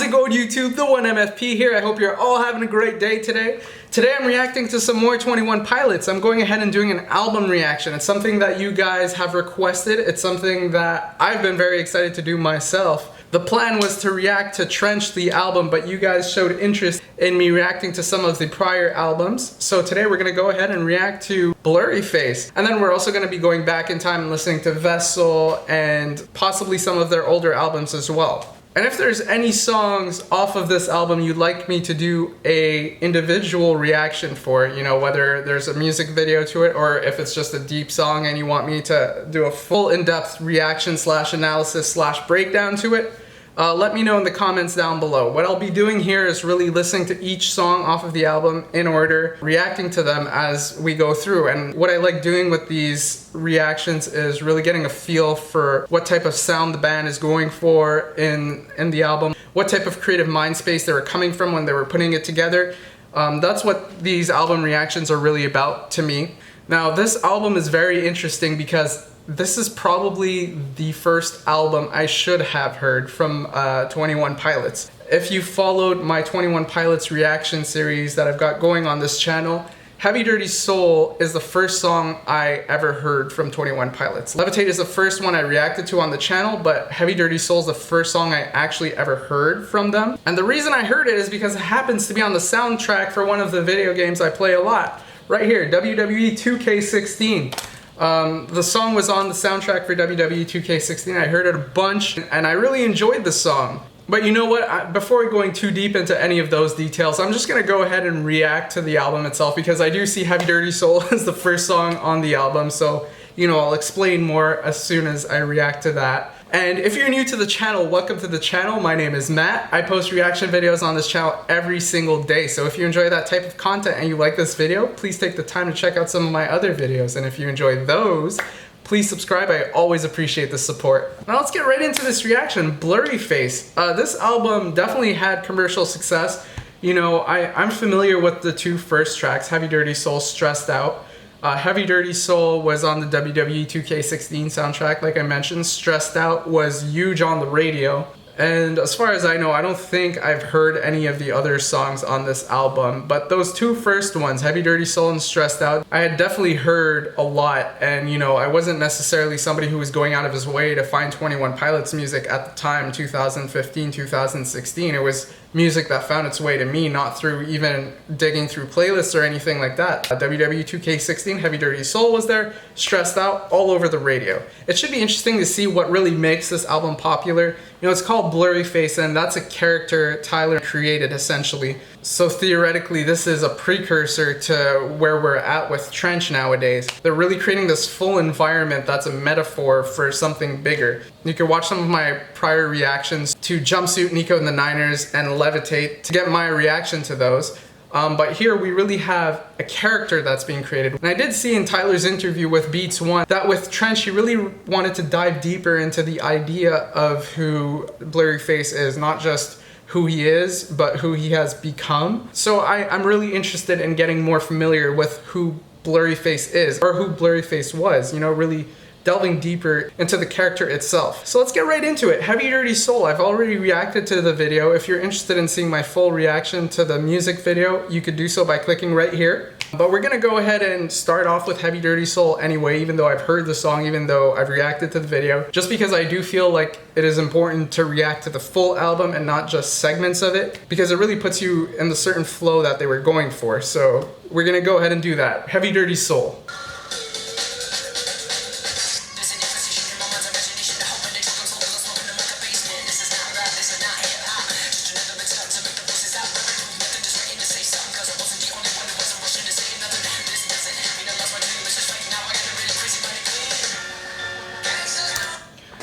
it going, YouTube? The 1MFP here. I hope you're all having a great day today. Today I'm reacting to some more 21 Pilots. I'm going ahead and doing an album reaction. It's something that you guys have requested. It's something that I've been very excited to do myself. The plan was to react to Trench, the album, but you guys showed interest in me reacting to some of the prior albums. So today we're going to go ahead and react to Blurryface. And then we're also going to be going back in time and listening to Vessel and possibly some of their older albums as well. And if there's any songs off of this album you'd like me to do a individual reaction for, you know, whether there's a music video to it or if it's just a deep song and you want me to do a full in-depth reaction / analysis / breakdown to it, let me know in the comments down below. What I'll be doing here is really listening to each song off of the album in order, reacting to them as we go through. And what I like doing with these reactions is really getting a feel for what type of sound the band is going for in the album, what type of creative mind space they were coming from when they were putting it together. That's what these album reactions are really about to me. Now, this album is very interesting because this is probably the first album I should have heard from 21 Pilots. If you followed my 21 Pilots reaction series that I've got going on this channel, HeavyDirtySoul is the first song I ever heard from 21 Pilots. Levitate is the first one I reacted to on the channel, but HeavyDirtySoul is the first song I actually ever heard from them. And the reason I heard it is because it happens to be on the soundtrack for one of the video games I play a lot. Right here, WWE 2K16. The song was on the soundtrack for WWE 2K16. I heard it a bunch and I really enjoyed the song. But you know what, before going too deep into any of those details, I'm just gonna go ahead and react to the album itself because I do see HeavyDirtySoul as the first song on the album. So, you know, I'll explain more as soon as I react to that. And if you're new to the channel, welcome to the channel. My name is Matt. I post reaction videos on this channel every single day. So if you enjoy that type of content and you like this video, please take the time to check out some of my other videos. And if you enjoy those, please subscribe. I always appreciate the support. Now let's get right into this reaction. Blurryface. This album definitely had commercial success. You know, I'm familiar with the two first tracks, HeavyDirtySoul, Stressed Out. HeavyDirtySoul was on the WWE 2K16 soundtrack, like I mentioned. Stressed Out was huge on the radio. And as far as I know, I don't think I've heard any of the other songs on this album, but those two first ones, HeavyDirtySoul and Stressed Out, I had definitely heard a lot. And you know, I wasn't necessarily somebody who was going out of his way to find 21 Pilots music at the time, 2015, 2016. It was music that found its way to me, not through even digging through playlists or anything like that. WWE 2K16, HeavyDirtySoul was there, Stressed Out, all over the radio. It should be interesting to see what really makes this album popular. You know, it's called Blurryface, and that's a character Tyler created, essentially. So theoretically, this is a precursor to where we're at with Trench nowadays. They're really creating this full environment that's a metaphor for something bigger. You can watch some of my prior reactions to Jumpsuit, Nico and the Niners, and Levitate to get my reaction to those. But here we really have a character that's being created. And I did see in Tyler's interview with Beats One that with Trench he really wanted to dive deeper into the idea of who Blurryface is, not just who he is, but who he has become. So I'm really interested in getting more familiar with who Blurryface is, or who Blurryface was, you know, really delving deeper into the character itself. So let's get right into it. HeavyDirtySoul, I've already reacted to the video. If you're interested in seeing my full reaction to the music video, you could do so by clicking right here. But we're gonna go ahead and start off with HeavyDirtySoul anyway, even though I've heard the song, even though I've reacted to the video, just because I do feel like it is important to react to the full album and not just segments of it, because it really puts you in the certain flow that they were going for. So we're gonna go ahead and do that. HeavyDirtySoul.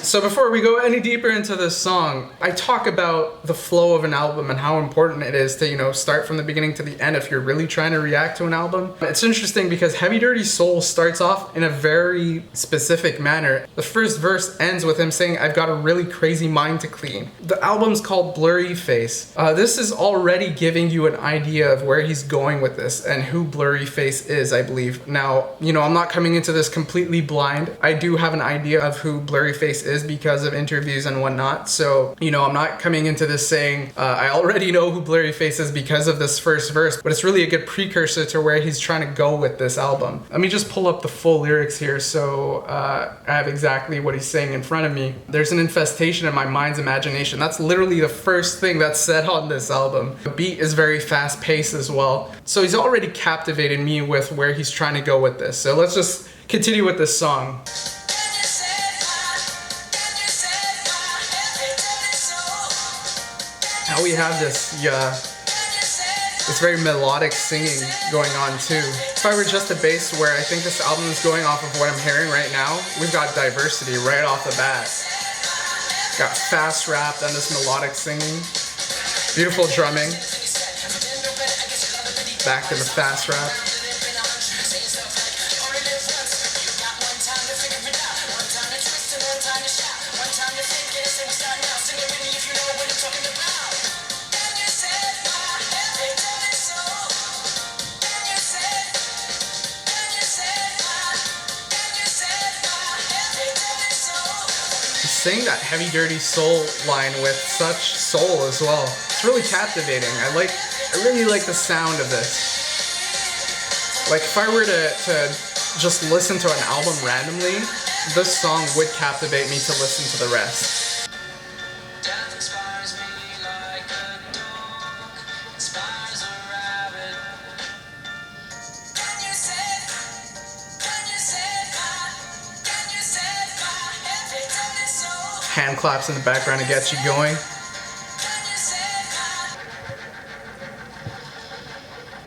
So before we go any deeper into this song, I talk about the flow of an album and how important it is to, you know, start from the beginning to the end if you're really trying to react to an album. It's interesting because HeavyDirtySoul starts off in a very specific manner. The first verse ends with him saying, "I've got a really crazy mind to clean." The album's called Blurryface. This is already giving you an idea of where he's going with this and who Blurryface is, I believe. Now, you know, I'm not coming into this completely blind. I do have an idea of who Blurryface is because of interviews and whatnot. So, you know, I'm not coming into this saying I already know who Blurryface is because of this first verse, but it's really a good precursor to where he's trying to go with this album. Let me just pull up the full lyrics here so I have exactly what he's saying in front of me. There's an infestation in my mind's imagination. That's literally the first thing that's said on this album. The beat is very fast paced as well. So he's already captivated me with where he's trying to go with this. So let's just continue with this song. Now we have this very melodic singing going on too. If I were just a bass where I think this album is going off of what I'm hearing right now, we've got diversity right off the bat. Got fast rap and this melodic singing. Beautiful drumming. Back to the fast rap. Saying that heavy dirty soul line with such soul as well. It's really captivating. I really like the sound of this. Like if I were to just listen to an album randomly, this song would captivate me to listen to the rest. Hand claps in the background to get you going.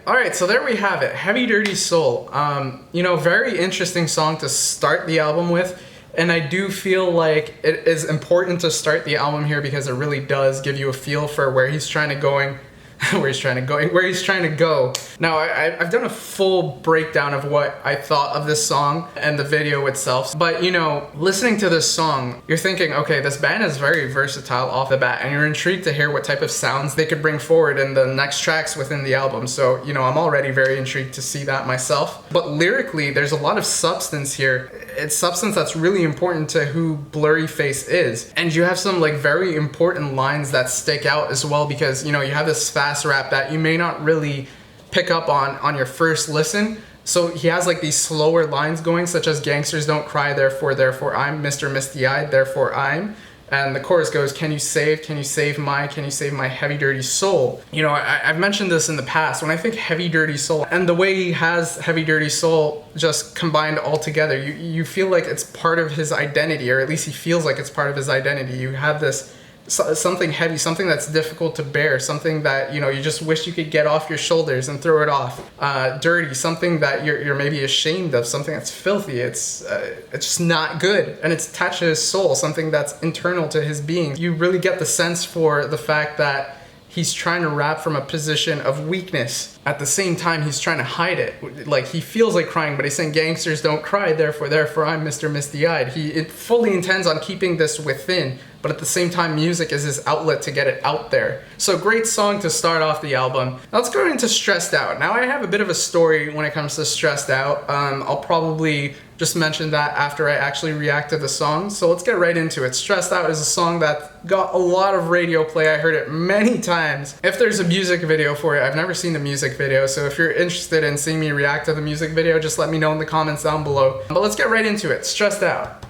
Alright, so there we have it. Heavy Dirty Soul. You know, very interesting song to start the album with. And I do feel like it is important to start the album here because it really does give you a feel for where he's trying to go. Now, I've done a full breakdown of what I thought of this song and the video itself, but you know, listening to this song, you're thinking, okay, this band is very versatile off the bat, and you're intrigued to hear what type of sounds they could bring forward in the next tracks within the album. So, you know, I'm already very intrigued to see that myself. But lyrically, there's a lot of substance here. It's substance that's really important to who Blurryface is. And you have some like very important lines that stick out as well because, you know, you have this fast rap that you may not really pick up on your first listen. So he has like these slower lines going, such as gangsters don't cry, therefore I'm Mr. Misty-Eyed, therefore I'm. And the chorus goes, can you save my heavy dirty soul? You know, I've mentioned this in the past. When I think heavy dirty soul and the way he has heavy dirty soul just combined all together, you feel like it's part of his identity, or at least he feels like it's part of his identity. You have this something heavy, something that's difficult to bear, something that, you know, you just wish you could get off your shoulders and throw it off. Dirty, something that you're maybe ashamed of, something that's filthy. It's just not good, and it's attached to his soul, something that's internal to his being. You really get the sense for the fact that he's trying to rap from a position of weakness. At the same time, he's trying to hide it. Like, he feels like crying, but he's saying gangsters don't cry, therefore I'm Mr. Misty-Eyed. He fully intends on keeping this within, but at the same time, music is his outlet to get it out there. So great song to start off the album. Now let's go into Stressed Out. Now I have a bit of a story when it comes to Stressed Out. I'll probably just mention that after I actually react to the song. So let's get right into it. Stressed Out is a song that got a lot of radio play. I heard it many times. If there's a music video for it, I've never seen the music video, so if you're interested in seeing me react to the music video, just let me know in the comments down below. But let's get right into it. Stressed Out.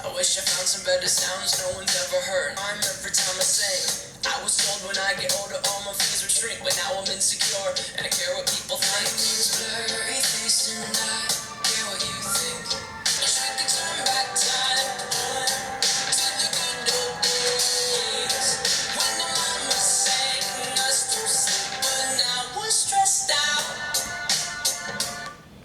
I wish I found some better sounds no one's ever heard. I'm every time I sing. I was told when I get older all my fears would shrink, but now I'm insecure and I care what people think. Blurryface and I care what you think. I wish we could turn back time to the good old days when the mama sang us to sleep, but now we're stressed out.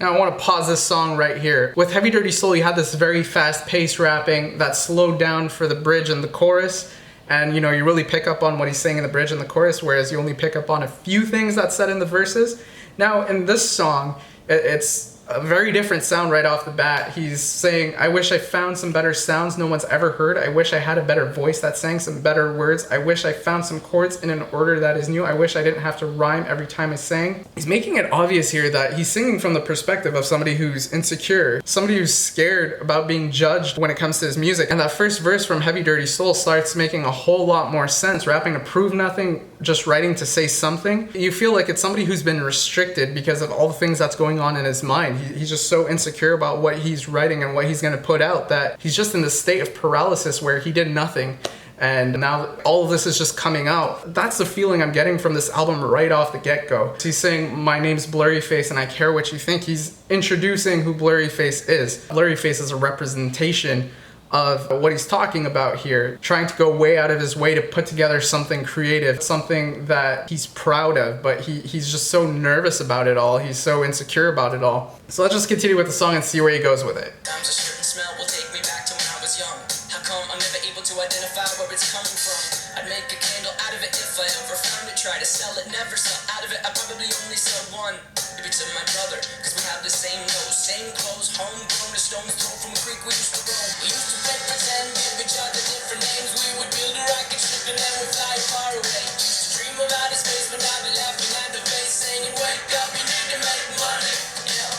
Now I want to pause this song right here. With Heavy Dirty Soul, you had this very fast-paced rapping that slowed down for the bridge and the chorus. And you know, you really pick up on what he's saying in the bridge and the chorus, whereas you only pick up on a few things that's said in the verses. Now in this song, it's a very different sound right off the bat. He's saying, I wish I found some better sounds no one's ever heard. I wish I had a better voice that sang some better words. I wish I found some chords in an order that is new. I wish I didn't have to rhyme every time I sang. He's making it obvious here that he's singing from the perspective of somebody who's insecure, somebody who's scared about being judged when it comes to his music. And that first verse from Heavy Dirty Soul starts making a whole lot more sense. Rapping to prove nothing, just writing to say something. You feel like it's somebody who's been restricted because of all the things that's going on in his mind. He's just so insecure about what he's writing and what he's going to put out that he's just in this state of paralysis where he did nothing. And now all of this is just coming out. That's the feeling I'm getting from this album right off the get-go. He's saying, my name's Blurryface and I care what you think. He's introducing who Blurryface is. Blurryface is a representation of what he's talking about here, trying to go way out of his way to put together something creative, something that he's proud of, but he's just so nervous about it all. He's so insecure about it all. So let's just continue with the song and see where he goes with it. A certain smell will take me back to when I was young. How come I'm never able to identify where it's coming from? I'd make a candle out of it if I ever found it. Try to sell it, never sell out of it. I probably only sell one. Maybe to my brother, cause we have the same nose, same clothes, homegrown, a stone's throw from a creek we used to roam. We used to play pretend, give each other different names. We would build a rocket ship and then we'd fly far away. Used to dream of outer space, but now be laughing at the face, saying, wake up, you need to make money. Yeah.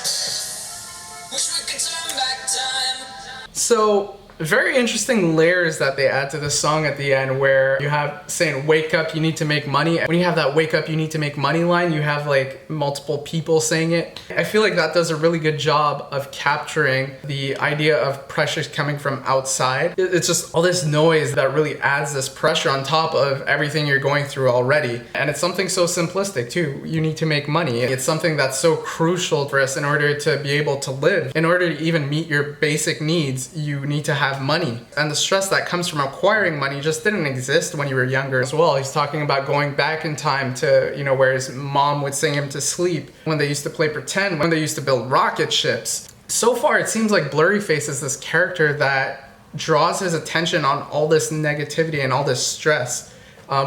Wish we could turn back time. So, very interesting layers that they add to the song at the end, where you have saying wake up, you need to make money. When you have that wake up, you need to make money line, you have like multiple people saying it. I feel like that does a really good job of capturing the idea of pressure coming from outside. It's just all this noise that really adds this pressure on top of everything you're going through already. And it's something so simplistic too. You need to make money. It's something that's so crucial for us in order to be able to live. In order to even meet your basic needs, you need to have money. And the stress that comes from acquiring money just didn't exist when you were younger as well. He's talking about going back in time to, you know, where his mom would sing him to sleep, when they used to play pretend, when they used to build rocket ships. So far, it seems like Blurryface is this character that draws his attention on all this negativity and all this stress,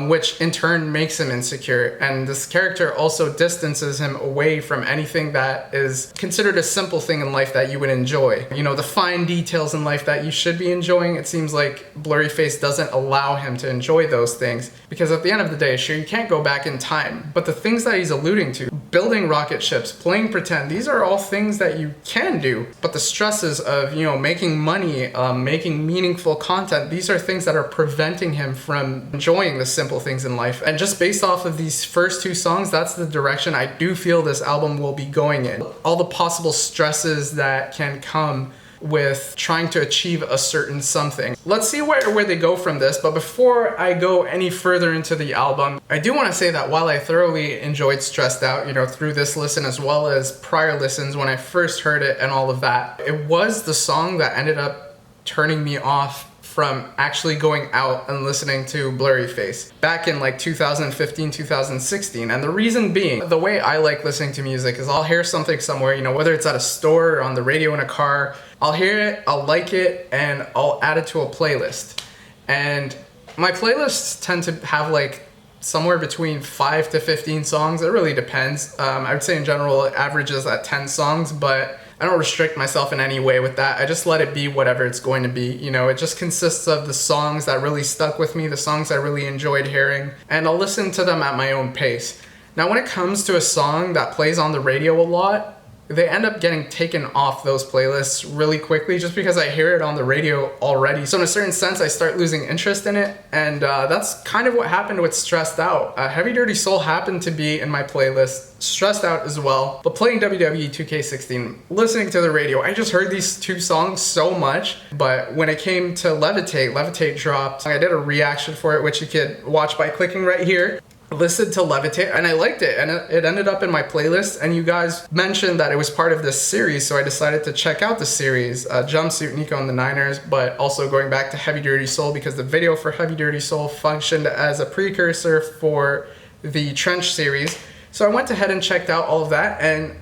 which in turn makes him insecure. And this character also distances him away from anything that is considered a simple thing in life that you would enjoy. You know, the fine details in life that you should be enjoying. It seems like Blurryface doesn't allow him to enjoy those things, because at the end of the day, sure, you can't go back in time, but the things that he's alluding to, building rocket ships, playing pretend, these are all things that you can do. But the stresses of, you know, making money, making meaningful content, these are things that are preventing him from enjoying the simple things in life. And just based off of these first two songs, that's the direction I do feel this album will be going in. All the possible stresses that can come with trying to achieve a certain something. Let's see where they go from this, but before I go any further into the album, I do want to say that while I thoroughly enjoyed Stressed Out, you know, through this listen as well as prior listens when I first heard it and all of that, it was the song that ended up turning me off from actually going out and listening to Blurryface back in like 2015, 2016. And the reason being, the way I like listening to music is I'll hear something somewhere, you know, whether it's at a store or on the radio in a car, I'll hear it, I'll like it, and I'll add it to a playlist. And my playlists tend to have like somewhere between 5 to 15 songs. It really depends. I would say in general it averages at 10 songs, but I don't restrict myself in any way with that. I just let it be whatever it's going to be. You know, it just consists of the songs that really stuck with me, the songs I really enjoyed hearing, and I'll listen to them at my own pace. Now, when it comes to a song that plays on the radio a lot, they end up getting taken off those playlists really quickly just because I hear it on the radio already. So in a certain sense, I start losing interest in it. And that's kind of what happened with Stressed Out. Heavy Dirty Soul happened to be in my playlist, Stressed Out as well. But playing WWE 2K16, listening to the radio, I just heard these two songs so much. But when it came to Levitate dropped. I did a reaction for it, which you could watch by clicking right here. Listened to Levitate and I liked it, and it ended up in my playlist. And you guys mentioned that it was part of this series, so I decided to check out the series, Jumpsuit, Nico and the Niners, but also going back to Heavy Dirty Soul because the video for Heavy Dirty Soul functioned as a precursor for the Trench series. So I went ahead and checked out all of that, and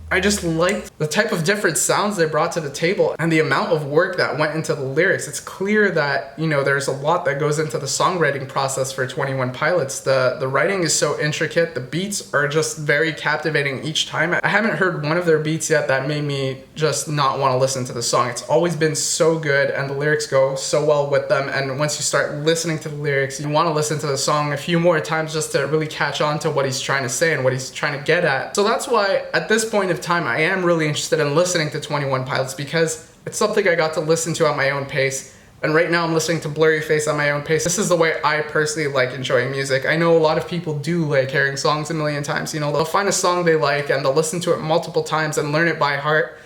I just liked the type of different sounds they brought to the table and the amount of work that went into the lyrics. It's clear that, you know, there's a lot that goes into the songwriting process for 21 Pilots. The writing is so intricate. The beats are just very captivating each time. I haven't heard one of their beats yet that made me just not want to listen to the song. It's always been so good and the lyrics go so well with them. And once you start listening to the lyrics, you want to listen to the song a few more times just to really catch on to what he's trying to say and what he's trying to get at. So that's why at this point of time, I am really interested in listening to 21 Pilots because it's something I got to listen to at my own pace. And right now I'm listening to Blurryface at my own pace. This is the way I personally like enjoying music. I know a lot of people do like hearing songs a million times. You know, they'll find a song they like and they'll listen to it multiple times and learn it by heart.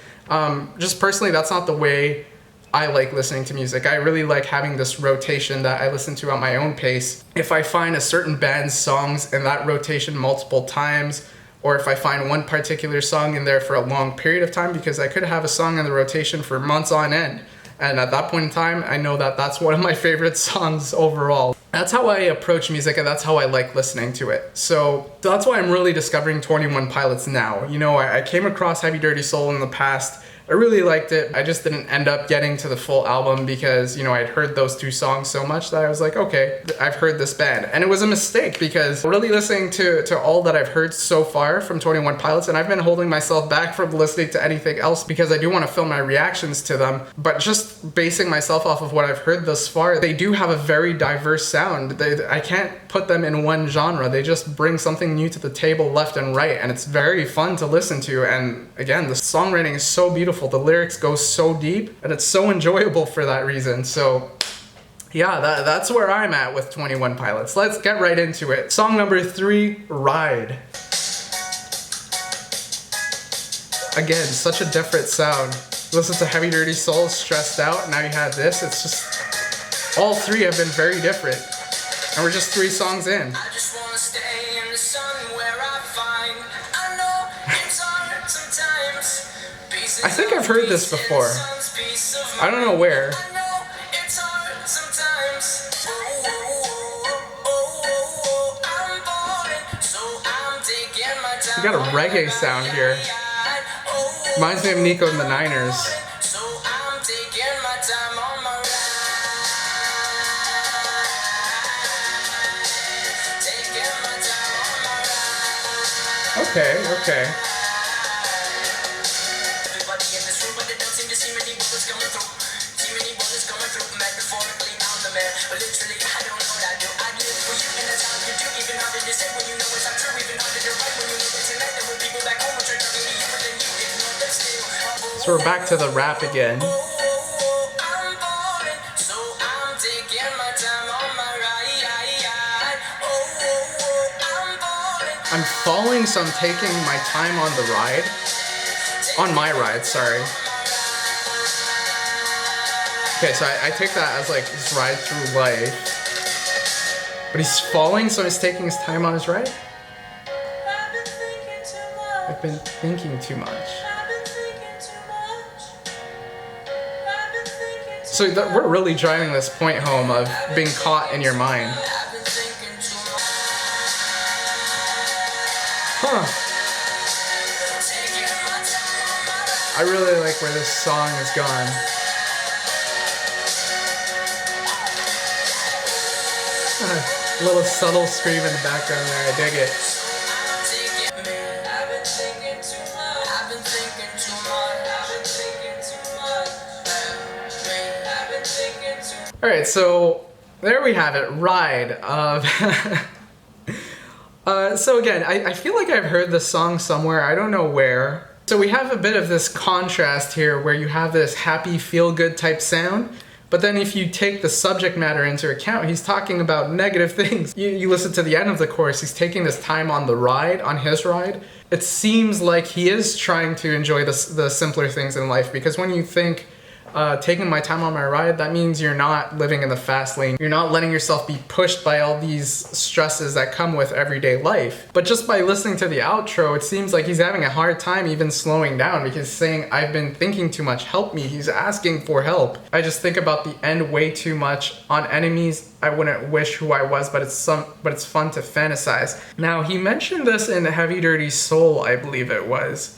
Just personally, that's not the way I like listening to music. I really like having this rotation that I listen to at my own pace. If I find a certain band's songs in that rotation multiple times, or if I find one particular song in there for a long period of time, because I could have a song in the rotation for months on end. And at that point in time, I know that that's one of my favorite songs overall. That's how I approach music and that's how I like listening to it. So that's why I'm really discovering 21 Pilots now. You know, I came across Heavy Dirty Soul in the past. I really liked it. I just didn't end up getting to the full album because, you know, I'd heard those two songs so much that I was like, okay, I've heard this band. And it was a mistake because really listening to all that I've heard so far from 21 Pilots, and I've been holding myself back from listening to anything else because I do want to film my reactions to them, but just basing myself off of what I've heard thus far, they do have a very diverse sound. I can't put them in one genre. They just bring something new to the table left and right, and it's very fun to listen to. And again, the songwriting is so beautiful. The lyrics go so deep and it's so enjoyable for that reason. So yeah, that's where I'm at with 21 Pilots. Let's get right into it. Song number 3, Ride. Again, such a different sound. Listen to Heavy Dirty Soul, Stressed Out. Now you have this. It's just, all three have been very different. And we're just 3 songs in. I just wanna stay in the sun where I find I know it's hard sometimes. I think I've heard this before. I don't know where. You got a reggae sound here. Reminds me of Nico and the Niners. Okay. So we're back to the rap again. I'm falling, so I'm taking my time on the ride. On my ride, sorry. Okay, so I take that as like his ride through life. But he's falling, so he's taking his time on his ride? I've been thinking too much. So we're really driving this point home of being caught in your mind. Huh. I really like where this song has gone. A little subtle scream in the background there, I dig it. Alright, so there we have it, Ride. So again, I feel like I've heard this song somewhere, I don't know where. So we have a bit of this contrast here where you have this happy, feel-good type sound, but then if you take the subject matter into account, he's talking about negative things. You listen to the end of the chorus, he's taking this time on the ride, on his ride. It seems like he is trying to enjoy the simpler things in life, because when you think, taking my time on my ride, that means you're not living in the fast lane. You're not letting yourself be pushed by all these stresses that come with everyday life. But just by listening to the outro, it seems like he's having a hard time even slowing down, because he's saying, I've been thinking too much, help me. He's asking for help. I just think about the end way too much. On enemies, I wouldn't wish who I was, but it's fun to fantasize. Now, he mentioned this in Heavy Dirty Soul, I believe it was.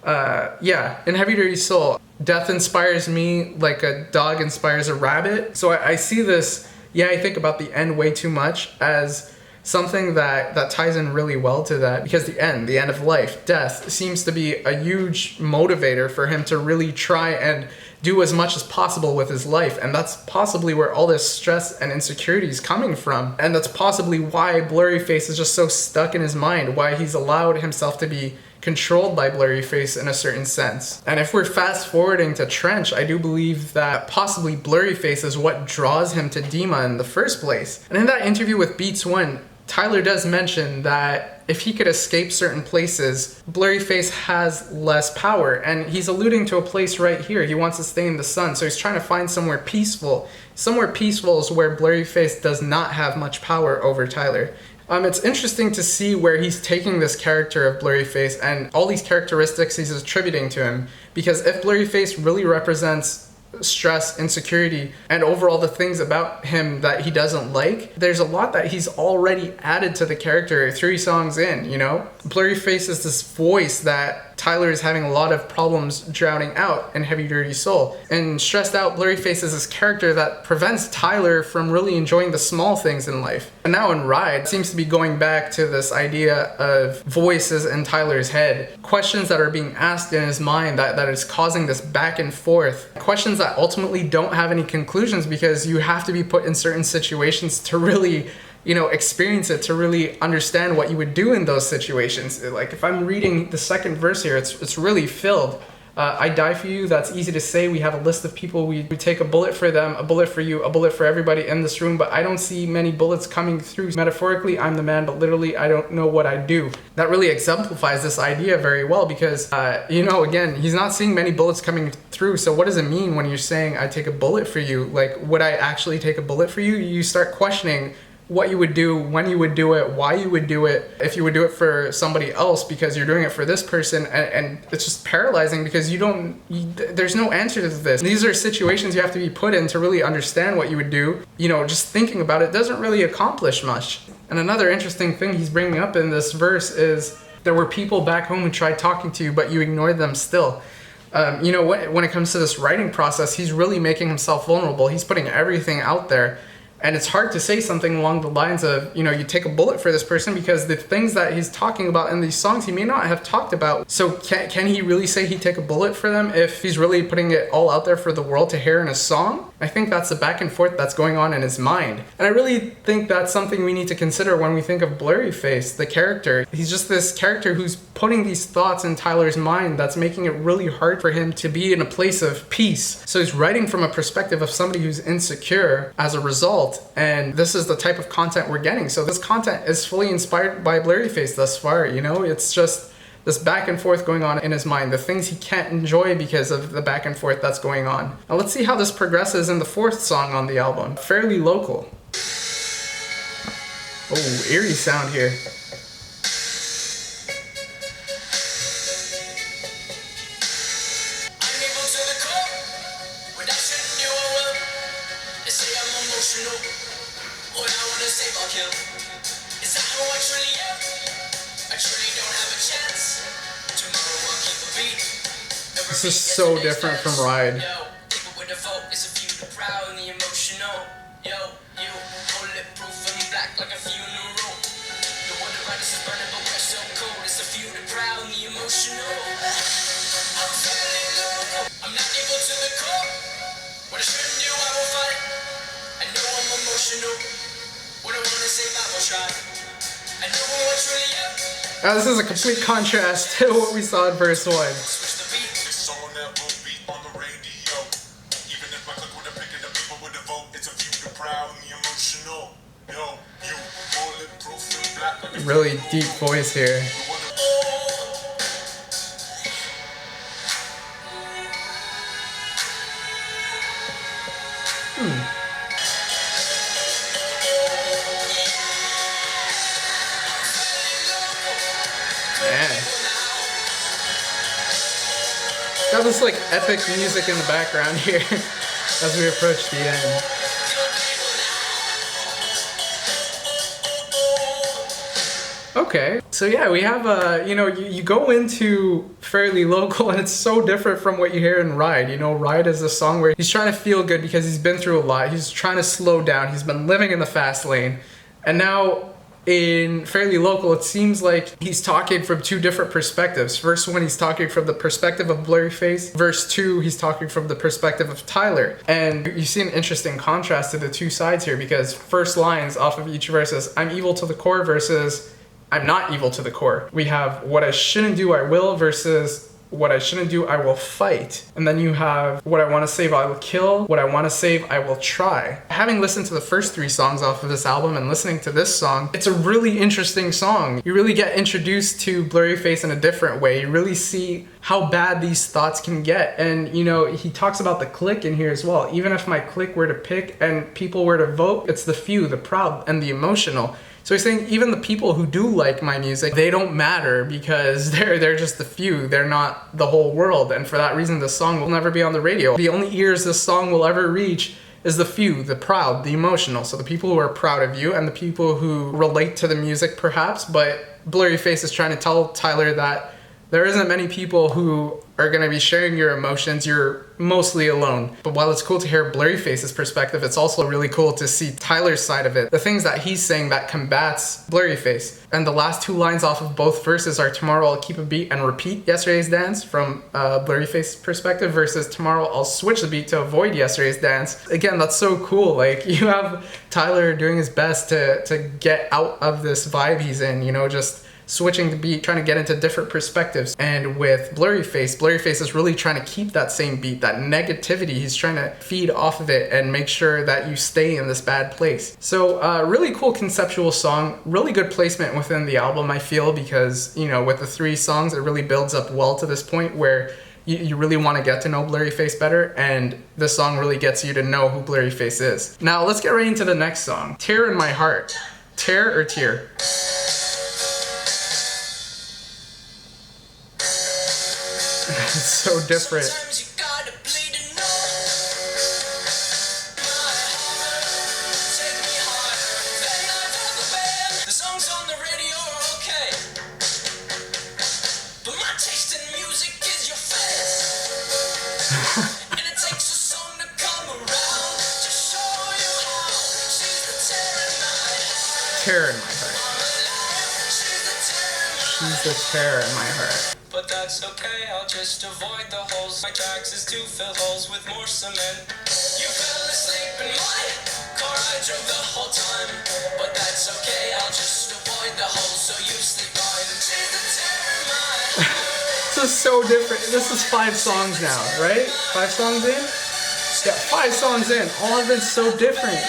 Yeah, in Heavy Dirty Soul, death inspires me like a dog inspires a rabbit. So I see this, yeah, I think about the end way too much as something that ties in really well to that, because the end of life, death, seems to be a huge motivator for him to really try and do as much as possible with his life. And that's possibly where all this stress and insecurity is coming from. And that's possibly why Blurryface is just so stuck in his mind, why he's allowed himself to be controlled by Blurryface in a certain sense. And if we're fast forwarding to Trench, I do believe that possibly Blurryface is what draws him to Dima in the first place. And in that interview with Beats One, Tyler does mention that if he could escape certain places, Blurryface has less power. And he's alluding to a place right here. He wants to stay in the sun, so he's trying to find somewhere peaceful. Somewhere peaceful is where Blurryface does not have much power over Tyler. It's interesting to see where he's taking this character of Blurryface and all these characteristics he's attributing to him. Because if Blurryface really represents stress, insecurity, and overall the things about him that he doesn't like, there's a lot that he's already added to the character 3 songs in, you know? Blurryface is this voice that Tyler is having a lot of problems drowning out in Heavy Dirty Soul. And Stressed Out Blurryface is this character that prevents Tyler from really enjoying the small things in life. And now in Ride, it seems to be going back to this idea of voices in Tyler's head. Questions that are being asked in his mind that is causing this back and forth. Questions that ultimately don't have any conclusions, because you have to be put in certain situations to really, you know, experience it, to really understand what you would do in those situations. Like if I'm reading the second verse here, it's really filled. I die for you, that's easy to say. We have a list of people, we take a bullet for them, a bullet for you, a bullet for everybody in this room, but I don't see many bullets coming through. Metaphorically, I'm the man, but literally, I don't know what I'd do. That really exemplifies this idea very well, because, you know, again, he's not seeing many bullets coming through, so what does it mean when you're saying, I take a bullet for you? Like, would I actually take a bullet for you? You start questioning what you would do, when you would do it, why you would do it, if you would do it for somebody else because you're doing it for this person, and it's just paralyzing because there's no answer to this. These are situations you have to be put in to really understand what you would do. You know, just thinking about it doesn't really accomplish much. And another interesting thing he's bringing up in this verse is there were people back home who tried talking to you, but you ignored them still. You know, when it comes to this writing process, he's really making himself vulnerable. He's putting everything out there. And it's hard to say something along the lines of, you know, you take a bullet for this person, because the things that he's talking about in these songs he may not have talked about. So can he really say he'd take a bullet for them if he's really putting it all out there for the world to hear in a song? I think that's the back and forth that's going on in his mind. And I really think that's something we need to consider when we think of Blurryface, the character. He's just this character who's putting these thoughts in Tyler's mind that's making it really hard for him to be in a place of peace. So he's writing from a perspective of somebody who's insecure as a result. And this is the type of content we're getting. So this content is fully inspired by Blurryface thus far, you know? It's just this back and forth going on in his mind, the things he can't enjoy because of the back and forth that's going on. Now let's see how this progresses in the 4th song on the album, Fairly Local. Oh, eerie sound here. This is so different from Ride. Now, this is a complete contrast to what we saw in verse 1. Really deep voice here. Got this like epic music in the background here as we approach the end. Okay, so yeah, we have you know, you go into Fairly Local, and it's so different from what you hear in Ride. You know, Ride is a song where he's trying to feel good because he's been through a lot. He's trying to slow down. He's been living in the fast lane. And now in Fairly Local, it seems like he's talking from two different perspectives. First one, he's talking from the perspective of Blurryface. Verse 2, he's talking from the perspective of Tyler. And you see an interesting contrast to the two sides here, because first lines off of each verse is, I'm evil to the core versus I'm not evil to the core. We have what I shouldn't do, I will, versus what I shouldn't do, I will fight. And then you have what I want to save, I will kill. What I want to save, I will try. Having listened to the first 3 songs off of this album and listening to this song, it's a really interesting song. You really get introduced to Blurryface in a different way. You really see how bad these thoughts can get. And you know, he talks about the clique in here as well. Even if my clique were to pick and people were to vote, it's the few, the proud, and the emotional. So he's saying even the people who do like my music, they don't matter because they're just the few. They're not the whole world. And for that reason, this song will never be on the radio. The only ears this song will ever reach is the few, the proud, the emotional. So the people who are proud of you and the people who relate to the music perhaps. But Blurryface is trying to tell Tyler that there isn't many people who are going to be sharing your emotions. You're mostly alone. But while it's cool to hear Blurryface's perspective, it's also really cool to see Tyler's side of it. The things that he's saying that combats Blurryface. And the last 2 lines off of both verses are tomorrow I'll keep a beat and repeat yesterday's dance from Blurryface's perspective versus tomorrow I'll switch the beat to avoid yesterday's dance. Again, that's so cool. Like, you have Tyler doing his best to get out of this vibe he's in, you know, just switching the beat, trying to get into different perspectives. And with Blurryface is really trying to keep that same beat, that negativity. He's trying to feed off of it and make sure that you stay in this bad place. So really cool conceptual song, really good placement within the album, I feel, because, you know, with the 3 songs, it really builds up well to this point where you really want to get to know Blurryface better, and this song really gets you to know who Blurryface is. Now let's get right into the next song, Tear in My Heart. Tear or tear? It's so different. The songs on the radio are okay, but my taste in music is your face. And it takes a song to come around to show you how she's the tear in my heart. She's the tear in my heart. But that's okay, I'll just avoid the holes. My tracks is to fill holes with more cement. You fell asleep in my car, I drove the whole time. But that's okay, I'll just avoid the holes so you sleep on. She's the tear in my heart. This is so different. This is 5 songs now, right? 5 songs in? Yeah, 5 songs in. All of it's so different.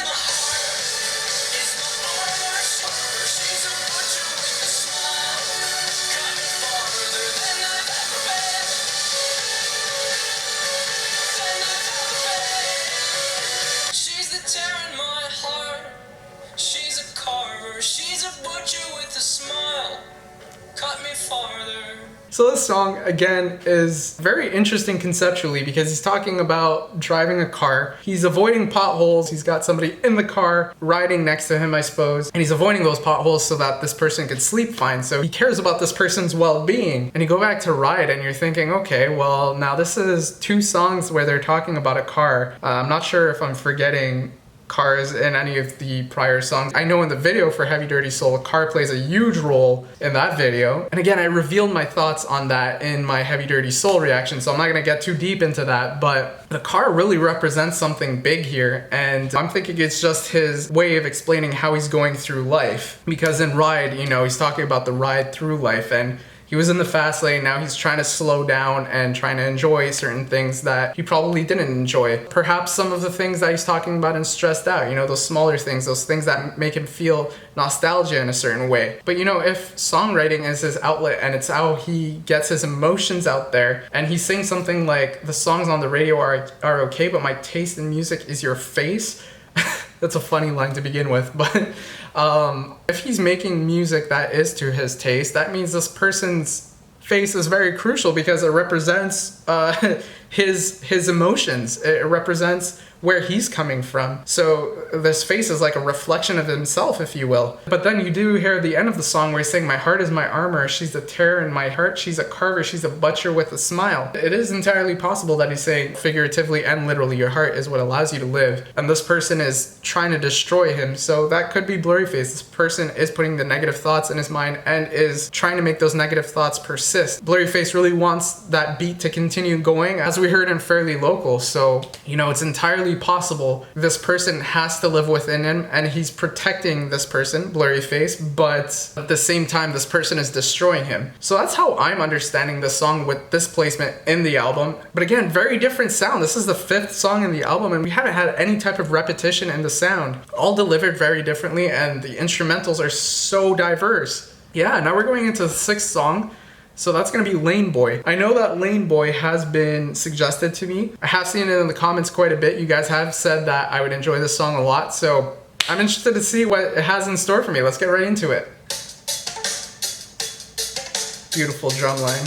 So this song, again, is very interesting conceptually because he's talking about driving a car. He's avoiding potholes. He's got somebody in the car riding next to him, I suppose. And he's avoiding those potholes so that this person could sleep fine. So he cares about this person's well-being. And you go back to Ride and you're thinking, okay, well, now this is 2 songs where they're talking about a car. I'm not sure if I'm forgetting cars in any of the prior songs. I know in the video for Heavy Dirty Soul, a car plays a huge role in that video. And again, I revealed my thoughts on that in my Heavy Dirty Soul reaction, so I'm not gonna get too deep into that, but the car really represents something big here, and I'm thinking it's just his way of explaining how he's going through life. Because in Ride, you know, he's talking about the ride through life, and he was in the fast lane, now he's trying to slow down and trying to enjoy certain things that he probably didn't enjoy. Perhaps some of the things that he's talking about and stressed out, you know, those smaller things, those things that make him feel nostalgia in a certain way. But you know, if songwriting is his outlet and it's how he gets his emotions out there, and he's saying something like, the songs on the radio are okay, but my taste in music is your face. That's a funny line to begin with, but if he's making music that is to his taste, that means this person's face is very crucial because it represents his emotions. It represents where he's coming from. So this face is like a reflection of himself, if you will. But then you do hear the end of the song where he's saying, my heart is my armor, she's a terror in my heart, she's a carver, she's a butcher with a smile. It is entirely possible that he's saying figuratively and literally, your heart is what allows you to live. And this person is trying to destroy him. So that could be Blurryface. This person is putting the negative thoughts in his mind and is trying to make those negative thoughts persist. Blurryface really wants that beat to continue going, as we heard in Fairly Local. So, you know, it's entirely possible this person has to live within him and he's protecting this person, Blurryface, but at the same time, this person is destroying him. So that's how I'm understanding this song with this placement in the album. But again, very different sound. This is the 5th song in the album and we haven't had any type of repetition in the sound. All delivered very differently and the instrumentals are so diverse. Yeah, now we're going into the 6th song. So that's gonna be Lane Boy. I know that Lane Boy has been suggested to me. I have seen it in the comments quite a bit. You guys have said that I would enjoy this song a lot. So I'm interested to see what it has in store for me. Let's get right into it. Beautiful drum line.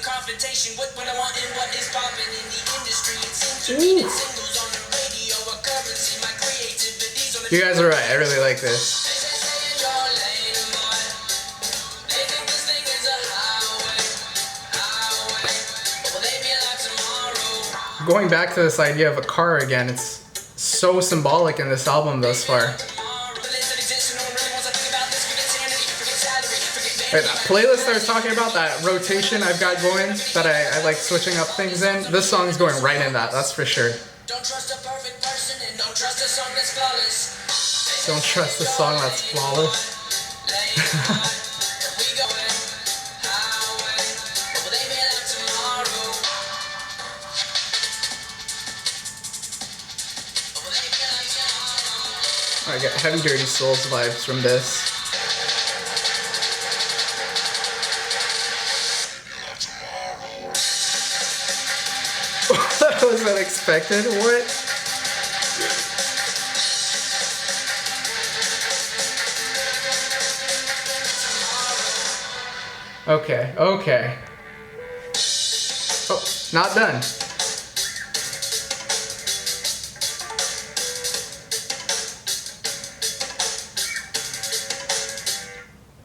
Confrontation with what I want and what is popping in the industry. It seems to be singles on the radio, a currency, my creativity's on the. You guys are right, I really like this. Going back to this idea of a car again, it's so symbolic in this album thus far. That playlist I was talking about, that rotation I've got going, that I like switching up things in, this song's going right in that, that's for sure. Don't trust a perfect person and don't trust a song that's flawless. Don't trust a song that's flawless. I get HeavyDirtySoul's vibes from this. That was unexpected. What? Okay, okay. Oh, not done.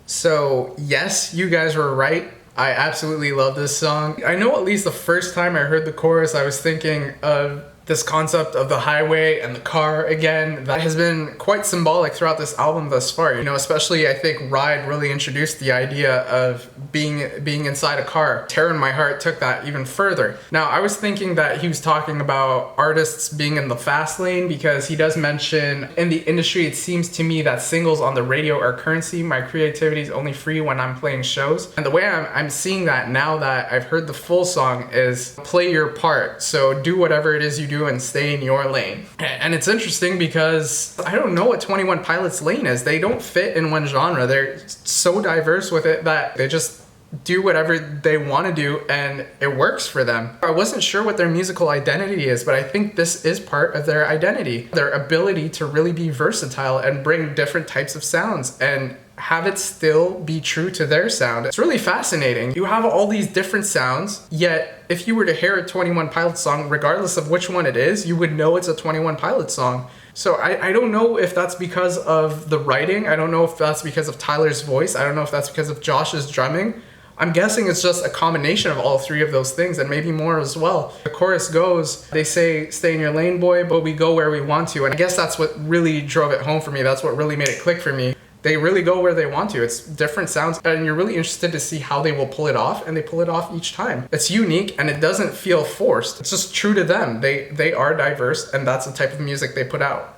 So, yes, you guys were right. I absolutely love this song. I know at least the first time I heard the chorus, I was thinking of this concept of the highway and the car again. That has been quite symbolic throughout this album thus far. You know, especially I think Ride really introduced the idea of being inside a car. Terror in My Heart took that even further. Now, I was thinking that he was talking about artists being in the fast lane because he does mention in the industry, it seems to me that singles on the radio are currency. My creativity is only free when I'm playing shows. And the way I'm seeing that now that I've heard the full song is play your part. So do whatever it is you do and stay in your lane. And it's interesting because I don't know what 21 Pilots' lane is. They don't fit in one genre. They're so diverse with it that they just do whatever they want to do and it works for them. I wasn't sure what their musical identity is, but I think this is part of their identity. Their ability to really be versatile and bring different types of sounds and have it still be true to their sound. It's really fascinating. You have all these different sounds, yet if you were to hear a 21 Pilots song, regardless of which one it is, you would know it's a 21 Pilots song. So I don't know if that's because of the writing. I don't know if that's because of Tyler's voice. I don't know if that's because of Josh's drumming. I'm guessing it's just a combination of all three of those things and maybe more as well. The chorus goes, they say, stay in your lane, boy, but we go where we want to. And I guess that's what really drove it home for me. That's what really made it click for me. They really go where they want to. It's different sounds and you're really interested to see how they will pull it off, and they pull it off each time. It's unique and it doesn't feel forced. It's just true to them. They are diverse and that's the type of music they put out.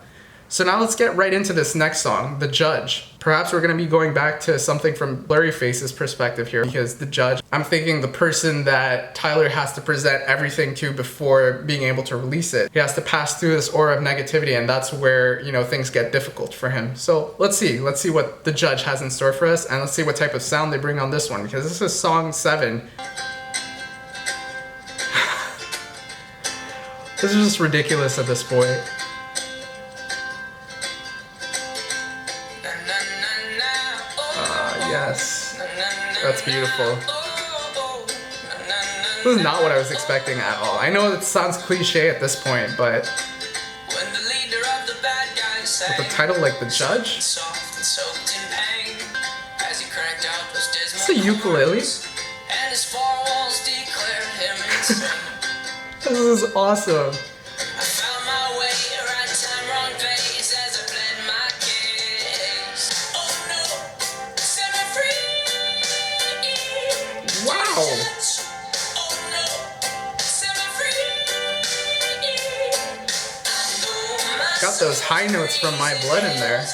So now let's get right into this next song, The Judge. Perhaps we're gonna be going back to something from Blurryface's perspective here, because The Judge, I'm thinking the person that Tyler has to present everything to before being able to release it. He has to pass through this aura of negativity, and that's where, you know, things get difficult for him. So let's see what The Judge has in store for us, and let's see what type of sound they bring on this one, because this is song 7. This is just ridiculous at this point. Yes. That's beautiful. This is not what I was expecting at all. I know it sounds cliche at this point, but with the title like The Judge? It's a ukulele. This is awesome. Wow. Got those high notes from My Blood in there.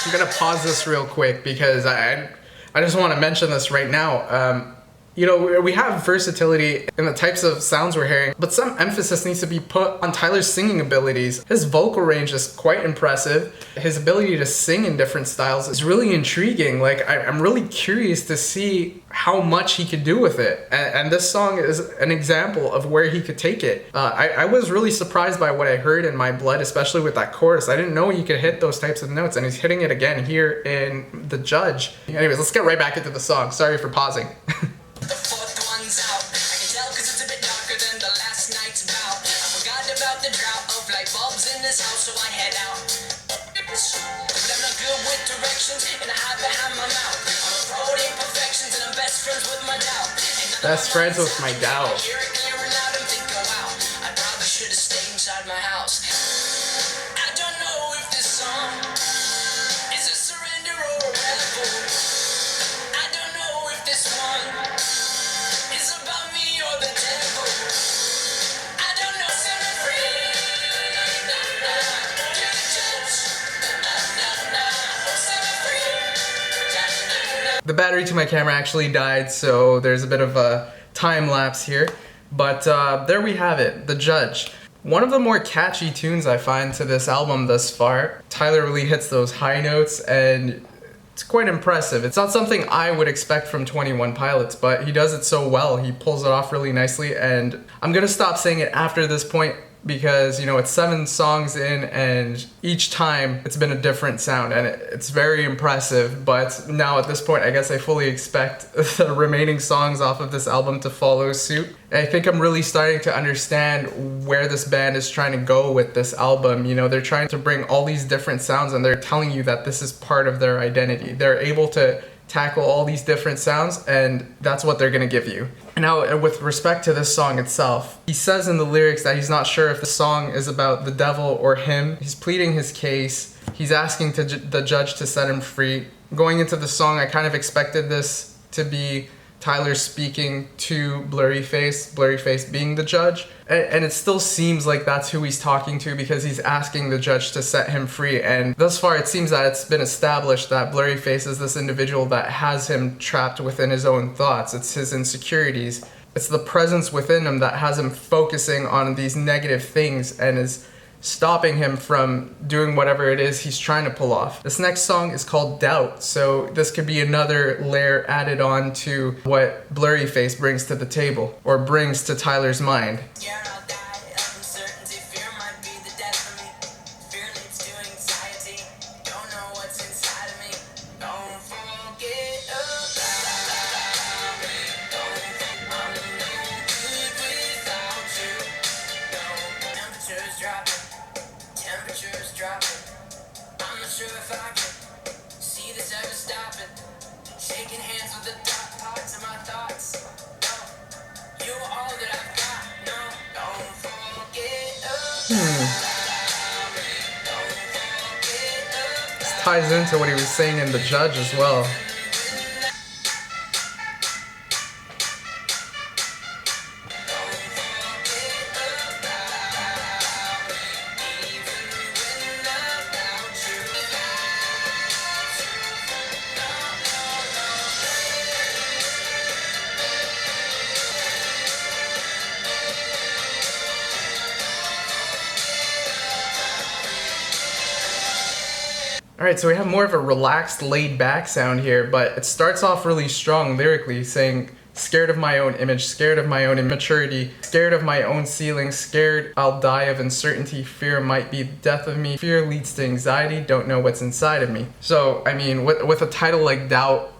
I'm gonna pause this real quick because I just want to mention this right now. You know, we have versatility in the types of sounds we're hearing, but some emphasis needs to be put on Tyler's singing abilities. His vocal range is quite impressive. His ability to sing in different styles is really intriguing. Like, I'm really curious to see how much he could do with it. And this song is an example of where he could take it. I was really surprised by what I heard in My Blood, especially with that chorus. I didn't know he could hit those types of notes, and he's hitting it again here in The Judge. Anyways, let's get right back into the song. Sorry for pausing. The fourth one's out. I can tell cause it's a bit darker than the last night's bout. I forgot about the drought of light bulbs in this house, so I head out. But I'm not good with directions, and I hide behind my mouth. I'm a pro at imperfections, and I'm best friends with my doubt. Best friends with my doubt. Hear it clearing out and think, oh wow, I probably should have stayed inside my house. I don't know if this song is a surrender or a rebel. I don't know if this one is about me or the devil. I don't know. Set me free. Set me free. The battery to my camera actually died, so there's a bit of a time lapse here. But there we have it, The Judge. One of the more catchy tunes I find to this album thus far. Tyler really hits those high notes, and it's quite impressive. It's not something I would expect from 21 Pilots, but he does it so well. He pulls it off really nicely, and I'm gonna stop saying it after this point because, you know, it's 7 songs in, and each time it's been a different sound, and it's very impressive. But now at this point, I guess I fully expect the remaining songs off of this album to follow suit. I think I'm really starting to understand where this band is trying to go with this album. You know, they're trying to bring all these different sounds, and they're telling you that this is part of their identity. They're able to tackle all these different sounds, and that's what they're gonna give you. Now, with respect to this song itself, he says in the lyrics that he's not sure if the song is about the devil or him. He's pleading his case. He's asking the judge to set him free. Going into the song, I kind of expected this to be Tyler speaking to Blurryface, Blurryface being the judge. And it still seems like that's who he's talking to because he's asking the judge to set him free. And thus far, it seems that it's been established that Blurryface is this individual that has him trapped within his own thoughts. It's his insecurities. It's the presence within him that has him focusing on these negative things and is stopping him from doing whatever it is he's trying to pull off. This next song is called Doubt, so this could be another layer added on to what Blurryface brings to the table, or brings to Tyler's mind. Yeah, I'll die of uncertainty. Fear might be the death of me. Fear leads to anxiety. Don't know what's inside of me. Don't forget about me. I'm no good without you. No, temperature's dropping. Temperature's dropping. I'm not sure if I can see this ever stopping. Shaking hands with the dark parts of my thoughts. No, you are all that I've got. No, don't forget about me. Don't forget about me. This ties into what he was saying in The Judge as well. Alright, so we have more of a relaxed, laid-back sound here, but it starts off really strong lyrically, saying, Scared of my own image, scared of my own immaturity, scared of my own ceiling, scared I'll die of uncertainty, fear might be the death of me, fear leads to anxiety, don't know what's inside of me. So, I mean, with a title like Doubt,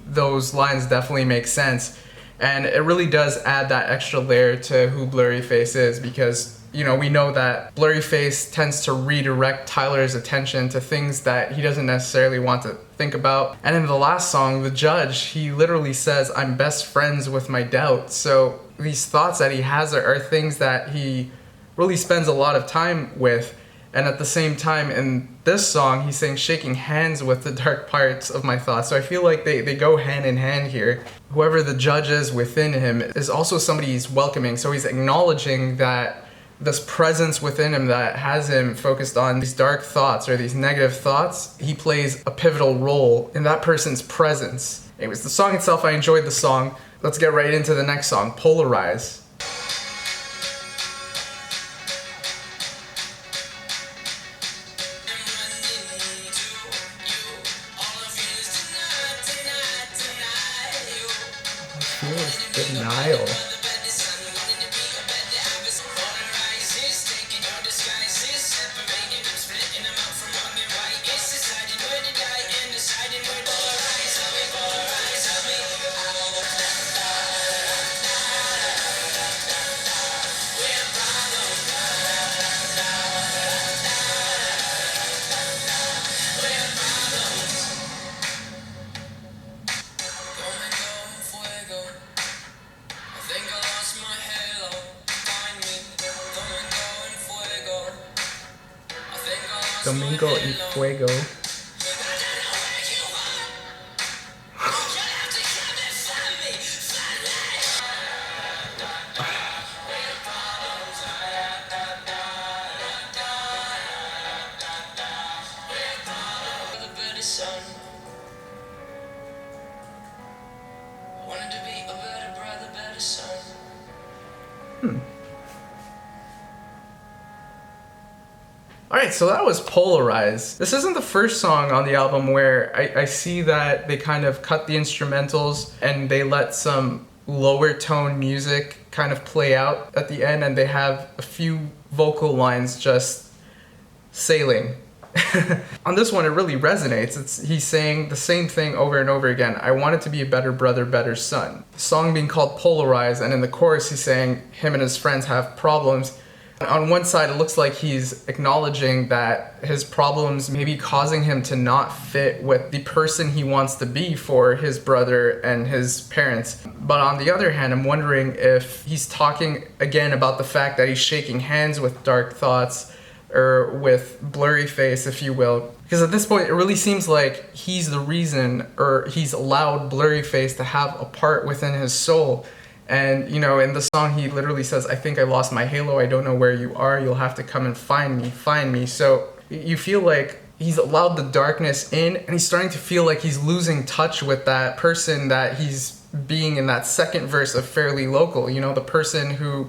those lines definitely make sense. And it really does add that extra layer to who Blurryface is, because you know, we know that Blurryface tends to redirect Tyler's attention to things that he doesn't necessarily want to think about. And in the last song, The Judge, he literally says, I'm best friends with my doubt. So these thoughts that he has are things that he really spends a lot of time with. And at the same time, in this song, he's saying shaking hands with the dark parts of my thoughts. So I feel like they go hand in hand here. Whoever the judge is within him is also somebody he's welcoming. So he's acknowledging that this presence within him that has him focused on these dark thoughts or these negative thoughts, he plays a pivotal role in that person's presence. Anyways, the song itself, I enjoyed the song. Let's get right into the next song, Polarize. Denial. Domingo y Fuego. Alright, so that was Polarize. This isn't the first song on the album where I see that they kind of cut the instrumentals and they let some lower tone music kind of play out at the end, and they have a few vocal lines just sailing. On this one, it really resonates. He's saying the same thing over and over again. I wanted to be a better brother, better son. The song being called Polarize, and in the chorus he's saying him and his friends have problems. On one side, it looks like he's acknowledging that his problems may be causing him to not fit with the person he wants to be for his brother and his parents. But on the other hand, I'm wondering if he's talking again about the fact that he's shaking hands with dark thoughts, or with Blurryface, if you will. Because at this point, it really seems like he's the reason, or he's allowed Blurryface to have a part within his soul. And, you know, in the song, he literally says, I think I lost my halo, I don't know where you are, you'll have to come and find me. So you feel like he's allowed the darkness in, and he's starting to feel like he's losing touch with that person that he's being in that second verse of Fairly Local. You know, the person who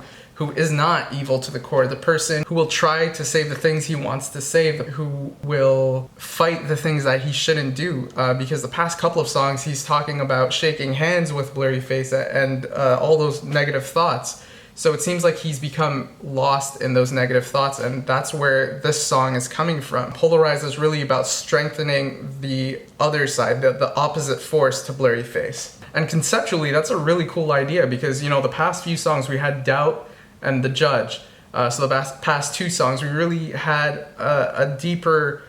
is not evil to the core, the person who will try to save the things he wants to save, who will fight the things that he shouldn't do. Because the past couple of songs, he's talking about shaking hands with Blurryface and all those negative thoughts. So it seems like he's become lost in those negative thoughts, and that's where this song is coming from. Polarize is really about strengthening the other side, the opposite force to Blurryface. And conceptually, that's a really cool idea because, you know, the past few songs we had Doubt and The Judge. So the past two songs, we really had a deeper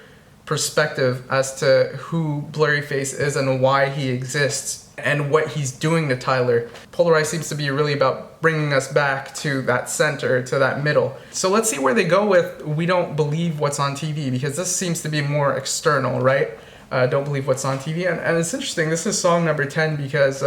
perspective as to who Blurryface is and why he exists and what he's doing to Tyler. Polarize seems to be really about bringing us back to that center, to that middle. So let's see where they go with We Don't Believe What's on TV, because this seems to be more external, right? Don't Believe What's on TV. And it's interesting, this is song number 10 because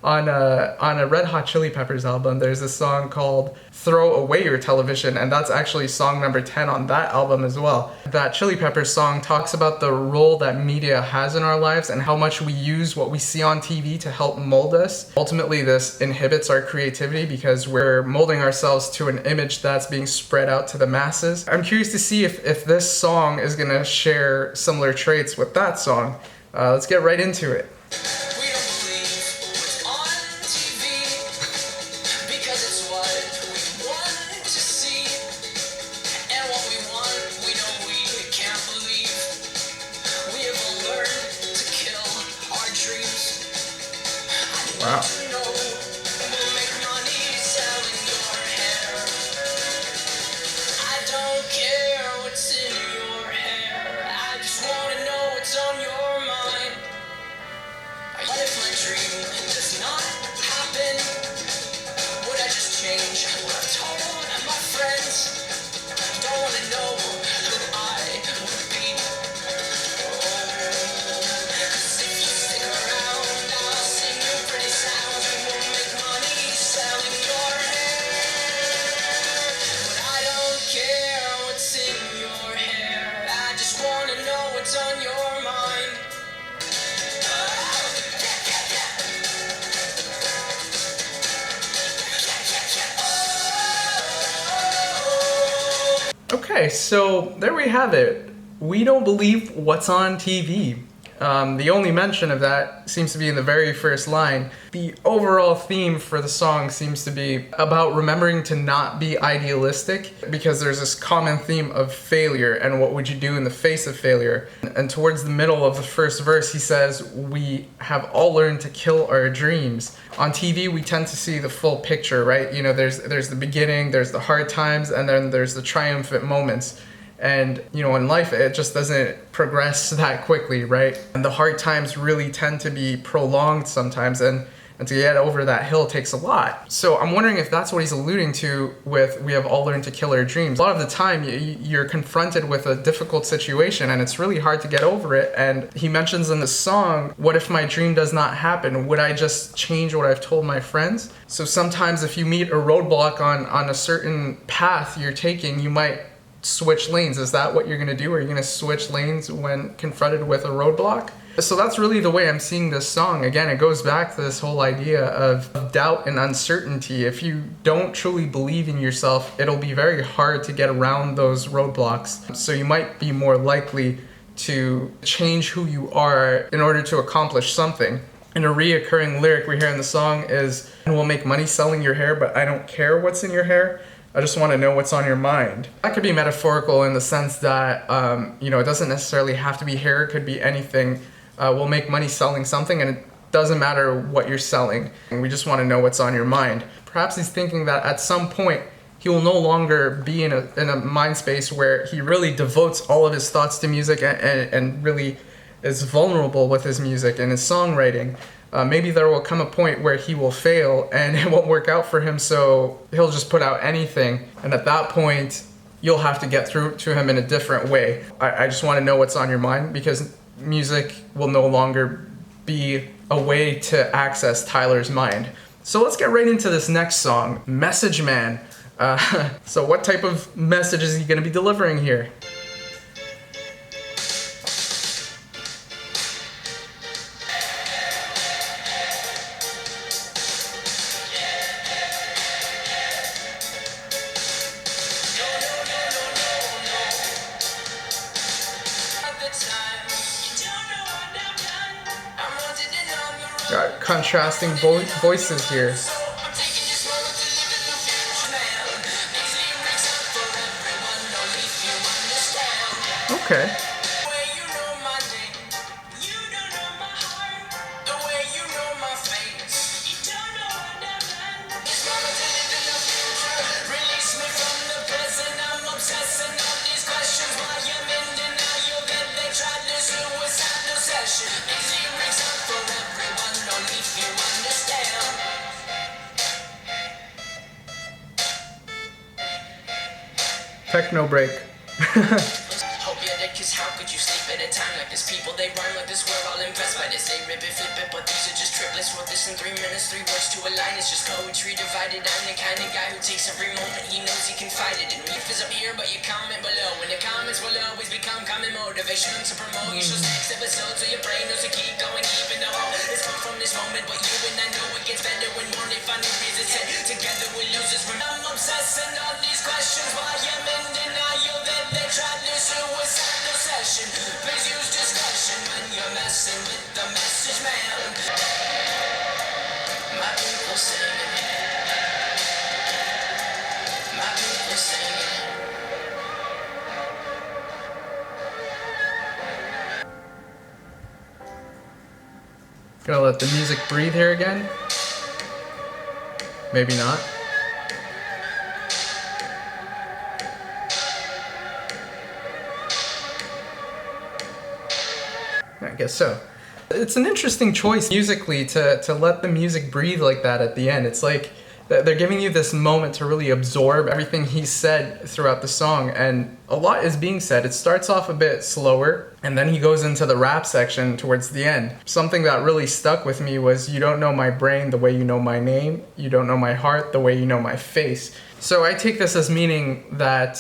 on a Red Hot Chili Peppers album, there's a song called Throw Away Your Television, and that's actually song number 10 on that album as well. That Chili Peppers song talks about the role that media has in our lives and how much we use what we see on TV to help mold us. Ultimately, this inhibits our creativity because we're molding ourselves to an image that's being spread out to the masses. I'm curious to see if this song is going to share similar traits with that song. Let's get right into it. We don't believe what's on TV. Wow. you know we'll make money selling your hair. I don't care what's in your hair. I just wanna know what's on your mind. What if my dream does not happen? Would I just change what I've told my friends? Don't wanna know who I would be. Cause if you stick around, I'll sing you pretty sounds. We will make money selling your hair. But I don't care what's in your hair. I just wanna know what's on your mind. Okay, so there we have it. We don't believe what's on TV. The only mention of that seems to be in the very first line. The overall theme for the song seems to be about remembering to not be idealistic, because there's this common theme of failure and what would you do in the face of failure. And towards the middle of the first verse, he says, we have all learned to kill our dreams. On TV, we tend to see the full picture, right? You know, there's the beginning, there's the hard times, and then there's the triumphant moments. And, you know, in life, it just doesn't progress that quickly, right? And the hard times really tend to be prolonged sometimes, and to get over that hill takes a lot. So I'm wondering if that's what he's alluding to with we have all learned to kill our dreams. A lot of the time, you're confronted with a difficult situation, and it's really hard to get over it. And he mentions in the song, what if my dream does not happen? Would I just change what I've told my friends? So sometimes if you meet a roadblock on a certain path you're taking, you might switch lanes. Is that what you're going to do? Are you going to switch lanes when confronted with a roadblock? So that's really the way I'm seeing this song. Again, it goes back to this whole idea of doubt and uncertainty. If you don't truly believe in yourself, it'll be very hard to get around those roadblocks. So you might be more likely to change who you are in order to accomplish something. And a reoccurring lyric we hear in the song is, and we'll make money selling your hair, but I don't care what's in your hair. I just want to know what's on your mind. That could be metaphorical in the sense that, you know, it doesn't necessarily have to be hair. It could be anything. We'll make money selling something, and it doesn't matter what you're selling. And we just want to know what's on your mind. Perhaps he's thinking that at some point, he will no longer be in a mind space where he really devotes all of his thoughts to music and really is vulnerable with his music and his songwriting. Maybe there will come a point where he will fail and it won't work out for him, so he'll just put out anything. And at that point, you'll have to get through to him in a different way. I just want to know what's on your mind, because music will no longer be a way to access Tyler's mind. So let's get right into this next song, Message Man. So what type of message is he going to be delivering here? Got contrasting voices here. Okay. Techno break. Hope you're dead, cause how could you sleep at a time like this? People, they rhyme like this, we're all impressed by this. They rip it, flip it, but these are just triplets. Wrote this in 3 minutes, 3 words to a line. It's just poetry divided. I'm the kind of guy who takes every moment he knows he can fight it. And riff is up here, but you comment below. And the comments will always become common motivation to promote. You show next episode so your brain knows to keep going, even though it's come from this moment. But you and I know it gets better when morning find new reasons. Together we'll lose this. I'm obsessing on these questions while you're in denial that they tried to suicidal session. Please use discretion when you're messing with the message man. My people singing. My people singing. Gonna let the music breathe here again. Maybe not. I guess so. It's an interesting choice musically to let the music breathe like that at the end. It's like they're giving you this moment to really absorb everything he said throughout the song, and a lot is being said. It starts off a bit slower, and then he goes into the rap section towards the end. Something that really stuck with me was, you don't know my brain the way you know my name, you don't know my heart the way you know my face. So I take this as meaning that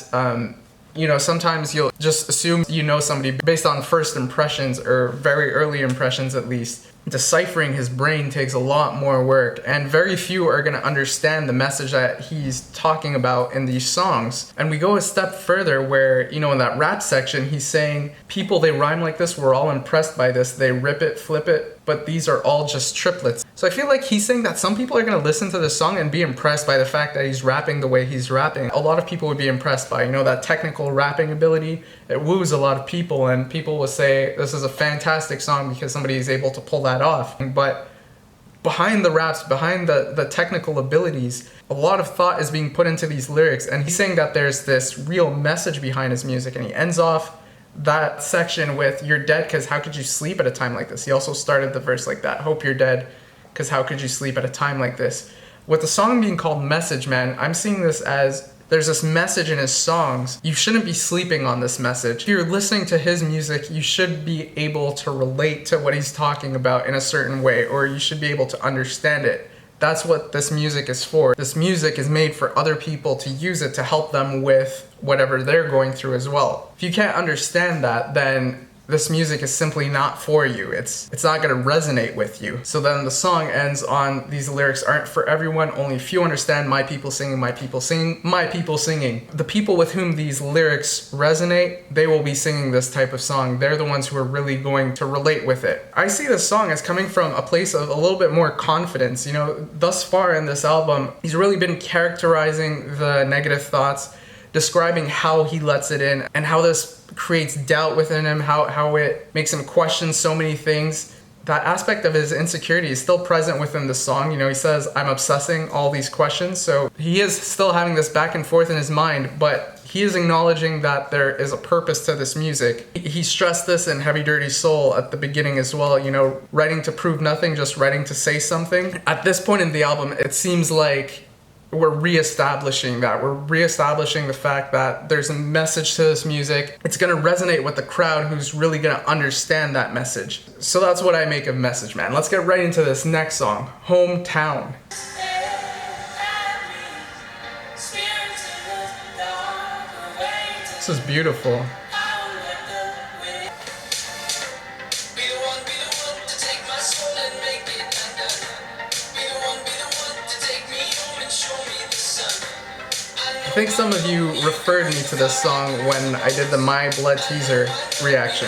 sometimes you'll just assume you know somebody based on first impressions, or very early impressions at least. Deciphering his brain takes a lot more work, and very few are going to understand the message that he's talking about in these songs. And we go a step further where, in that rap section, he's saying, people, they rhyme like this, we're all impressed by this, they rip it, flip it, but these are all just triplets. So I feel like he's saying that some people are going to listen to this song and be impressed by the fact that he's rapping the way he's rapping. A lot of people would be impressed by, that technical rapping ability. It woos a lot of people, and people will say this is a fantastic song because somebody is able to pull that off. But behind the raps, behind the technical abilities, a lot of thought is being put into these lyrics, and he's saying that there's this real message behind his music. And he ends off that section with, you're dead because how could you sleep at a time like this? He also started the verse like that, hope you're dead because how could you sleep at a time like this? With the song being called Message Man, I'm seeing this as, there's this message in his songs. You shouldn't be sleeping on this message. If you're listening to his music, you should be able to relate to what he's talking about in a certain way, or you should be able to understand it. That's what this music is for. This music is made for other people to use it to help them with whatever they're going through as well. If you can't understand that, then this music is simply not for you. It's not gonna resonate with you. So then the song ends on, these lyrics aren't for everyone, only few understand, my people singing, my people singing, my people singing. The people with whom these lyrics resonate, they will be singing this type of song. They're the ones who are really going to relate with it. I see this song as coming from a place of a little bit more confidence. Thus far in this album, he's really been characterizing the negative thoughts, describing how he lets it in, and how this creates doubt within him, how it makes him question so many things. That aspect of his insecurity is still present within the song. He says, I'm obsessing all these questions. So he is still having this back and forth in his mind, but he is acknowledging that there is a purpose to this music. He stressed this in Heavy Dirty Soul at the beginning as well, writing to prove nothing, just writing to say something. At this point in the album, it seems like we're reestablishing that. We're reestablishing the fact that there's a message to this music. It's gonna resonate with the crowd who's really gonna understand that message. So that's what I make of Message Man. Let's get right into this next song, Hometown. This is beautiful. I think some of you referred me to this song when I did the My Blood teaser reaction.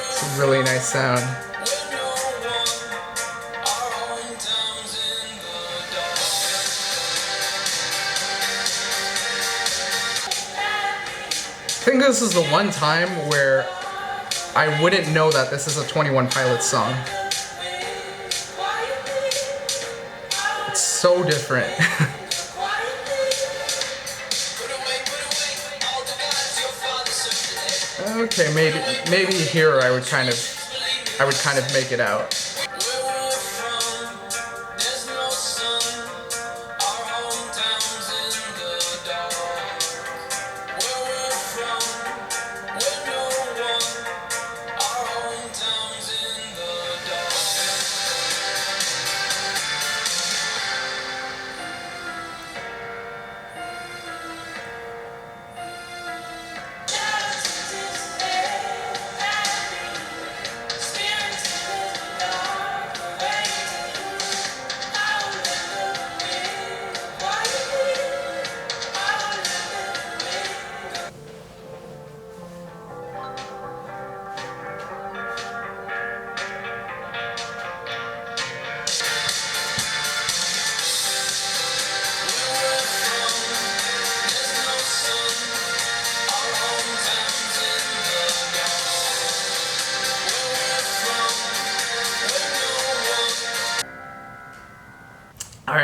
It's a really nice sound. I think this is the one time where I wouldn't know that this is a 21 Pilots song. It's so different. Okay, maybe here I would kind of make it out.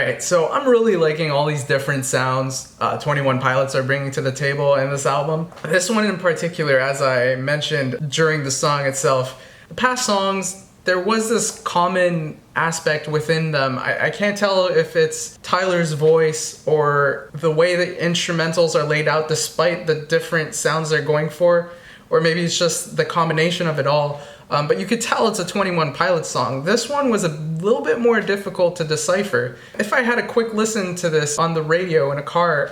Alright, so I'm really liking all these different sounds 21 Pilots are bringing to the table in this album. This one in particular, as I mentioned during the song itself, the past songs, there was this common aspect within them. I can't tell if it's Tyler's voice or the way the instrumentals are laid out despite the different sounds they're going for, or maybe it's just the combination of it all. But you could tell it's a 21 Pilots song. This one was a little bit more difficult to decipher. If I had a quick listen to this on the radio in a car,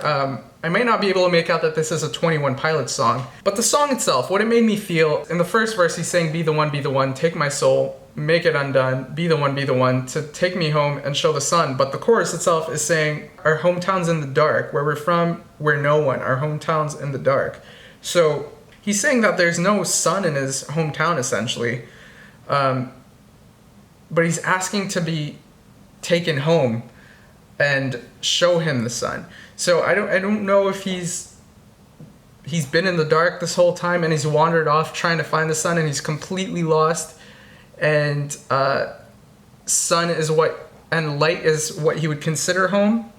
I might not be able to make out that this is a 21 Pilots song. But the song itself, what it made me feel, in the first verse he's saying, be the one, take my soul, make it undone, be the one, to take me home and show the sun. But the chorus itself is saying, our hometown's in the dark, where we're from, we're no one, our hometown's in the dark. So he's saying that there's no sun in his hometown, essentially. But he's asking to be taken home and show him the sun. So I don't know if he's been in the dark this whole time and he's wandered off trying to find the sun and he's completely lost. And sun is what, and light is what he would consider home.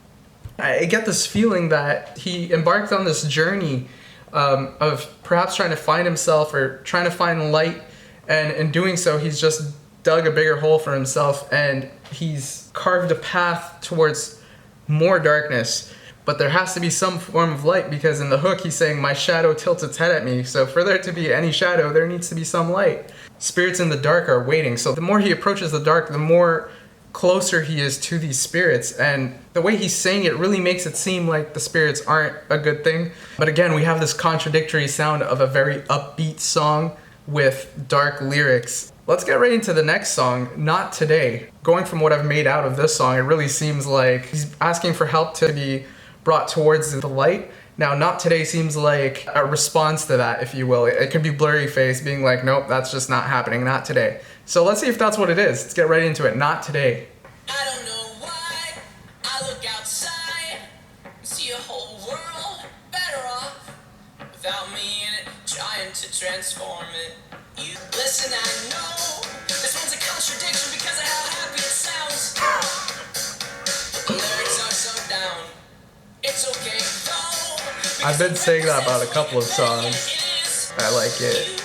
I get this feeling that he embarked on this journey of perhaps trying to find himself or trying to find light, and in doing so he's just dug a bigger hole for himself and he's carved a path towards more darkness. But there has to be some form of light, because in the hook he's saying, my shadow tilts its head at me. So for there to be any shadow, there needs to be some light. Spirits in the dark are waiting. So the more he approaches the dark, the more closer he is to these spirits, and the way he's saying it really makes it seem like the spirits aren't a good thing. But again, we have this contradictory sound of a very upbeat song with dark lyrics. Let's get right into the next song, Not Today. Going from what I've made out of this song, it really seems like he's asking for help to be brought towards the light. Now, Not Today seems like a response to that, if you will. It could be Blurryface being like, nope, that's just not happening, not today. So let's see if that's what it is. Let's get right into it. Not today. I don't know why I look outside and see a whole world better off without me in it, trying to transform it. You listen, I know this one's a contradiction because of how happy it sounds. The lyrics are so down. It's okay though. I've been saying that about a couple of songs. I like it.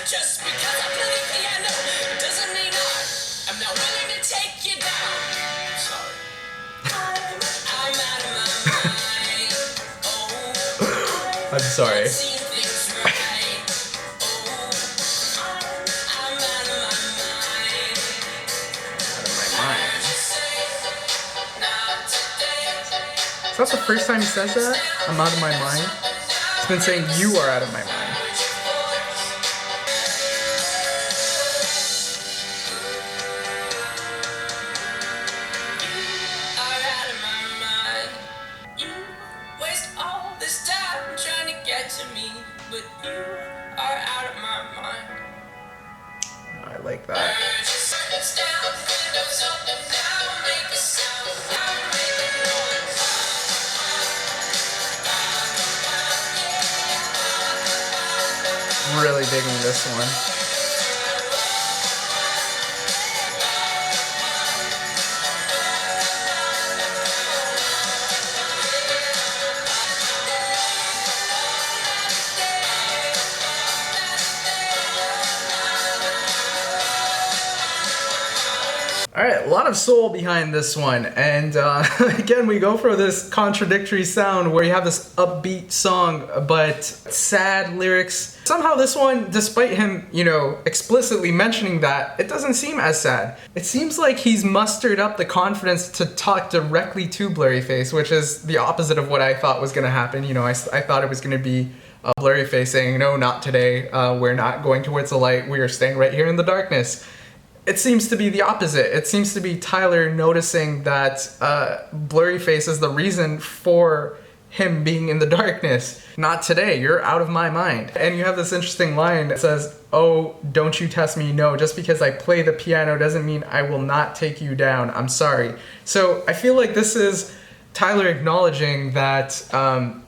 Just because I play the piano doesn't mean I'm not willing to take you down. Sorry. I'm out of my mind. Oh, I'm sorry. seeing things right. Oh, I'm out of my mind. Out of my mind. Not today. Is that the first time he says that? I'm out of my mind? He's been saying you are out of my mind. I like that. Really digging this one. Alright, a lot of soul behind this one, and again we go for this contradictory sound where you have this upbeat song but sad lyrics. Somehow this one, despite him, explicitly mentioning that, it doesn't seem as sad. It seems like he's mustered up the confidence to talk directly to Blurryface, which is the opposite of what I thought was going to happen. I thought it was going to be Blurryface saying, no, not today, we're not going towards the light, we are staying right here in the darkness. It seems to be the opposite. It seems to be Tyler noticing that Blurryface is the reason for him being in the darkness. Not today, you're out of my mind. And you have this interesting line that says, oh, don't you test me, no, just because I play the piano doesn't mean I will not take you down, I'm sorry. So I feel like this is Tyler acknowledging that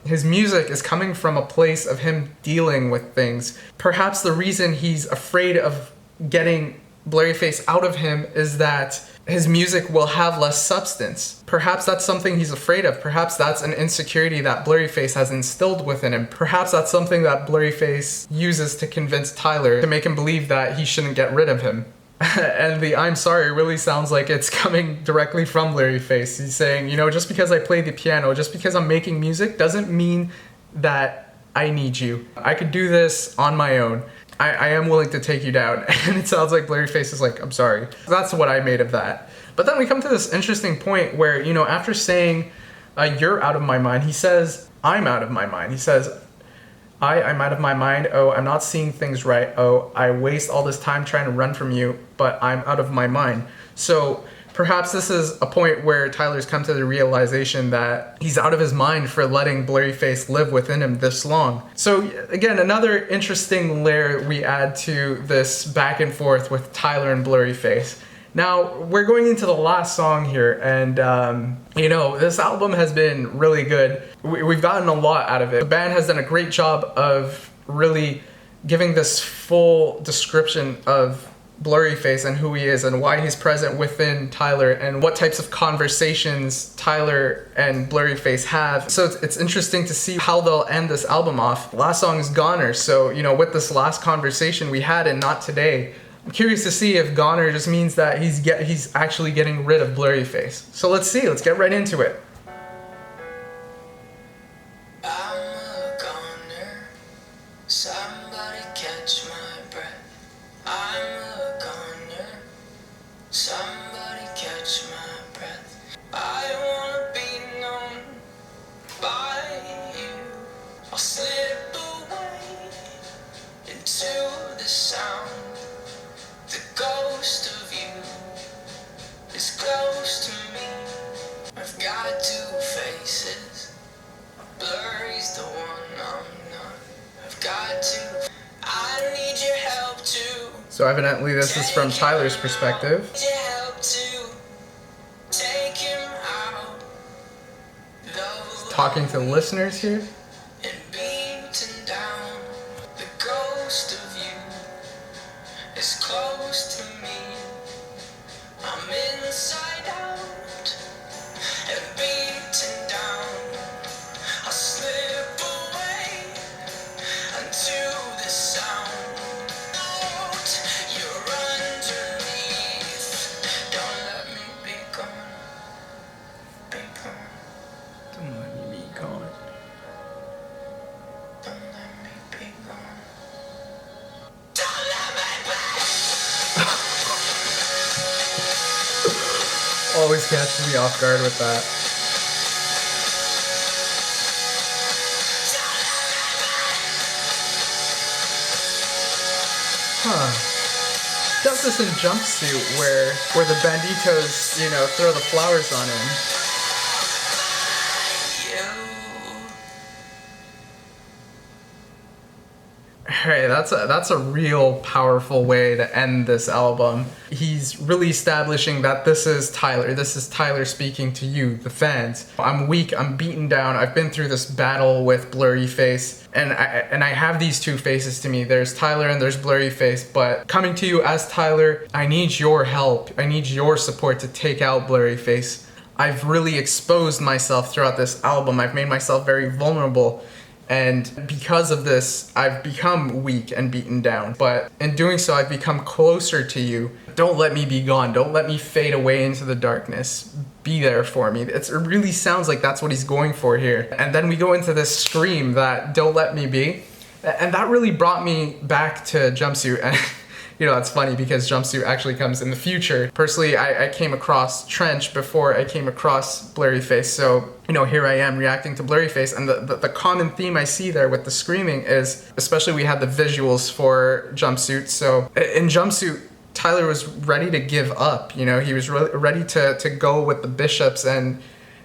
his music is coming from a place of him dealing with things. Perhaps the reason he's afraid of getting Blurryface out of him is that his music will have less substance. Perhaps that's something he's afraid of. Perhaps that's an insecurity that Blurryface has instilled within him. Perhaps that's something that Blurryface uses to convince Tyler to make him believe that he shouldn't get rid of him. And the I'm sorry really sounds like it's coming directly from Blurryface. He's saying, you know, just because I play the piano, just because I'm making music doesn't mean that I need you. I could do this on my own. I am willing to take you down. And it sounds like Blurryface is like, I'm sorry. That's what I made of that. But then we come to this interesting point where, you know, after saying, you're out of my mind, he says, I'm out of my mind. He says, I'm out of my mind. Oh, I'm not seeing things right. Oh, I waste all this time trying to run from you, but I'm out of my mind. So perhaps this is a point where Tyler's come to the realization that he's out of his mind for letting Blurryface live within him this long. So again, another interesting layer we add to this back and forth with Tyler and Blurryface. Now, we're going into the last song here, and you know, this album has been really good. We've gotten a lot out of it. The band has done a great job of really giving this full description of Blurryface and who he is and why he's present within Tyler and what types of conversations Tyler and Blurryface have. So it's interesting to see how they'll end this album off. The last song is Goner, so you know, with this last conversation we had in Not Today, I'm curious to see if Goner just means that he's actually getting rid of Blurryface. So let's see, let's get right into it. I'm a goner, somebody catch my breath. I'm a goner, somebody catch my breath. I wanna be known by you. I'll slip away into the sound. The ghost of you is close to me. I've got two faces. Blurry's the one I'm not. I've got two. I need your help too. So evidently this is from Tyler's perspective. Need your help to take him out. Talking to listeners here. And beaten down. The ghost of you is close to me. I'm inside out and beaten down. I'll slip away into the sound. Out, you're underneath. Don't let me be gone. Be gone. Don't let me be gone. Don't let me be gone. Don't let me be. Always catches me off guard with that. Huh. Does this in Jumpsuit where the banditos, you know, throw the flowers on him. Hey, that's a real powerful way to end this album. He's really establishing that this is Tyler. This is Tyler speaking to you, the fans. I'm weak, I'm beaten down, I've been through this battle with Blurryface, and I have these two faces to me. There's Tyler and there's Blurryface, but coming to you as Tyler, I need your help. I need your support to take out Blurryface. I've really exposed myself throughout this album. I've made myself very vulnerable. And because of this, I've become weak and beaten down. But in doing so, I've become closer to you. Don't let me be gone. Don't let me fade away into the darkness. Be there for me. It really sounds like that's what he's going for here. And then we go into this scream that don't let me be. And that really brought me back to Jumpsuit. And you know, that's funny because Jumpsuit actually comes in the future. Personally, I came across Trench before I came across Blurryface. So, you know, here I am reacting to Blurryface. And the common theme I see there with the screaming is, especially we had the visuals for Jumpsuit. So in Jumpsuit, Tyler was ready to give up. You know, he was ready to go with the bishops and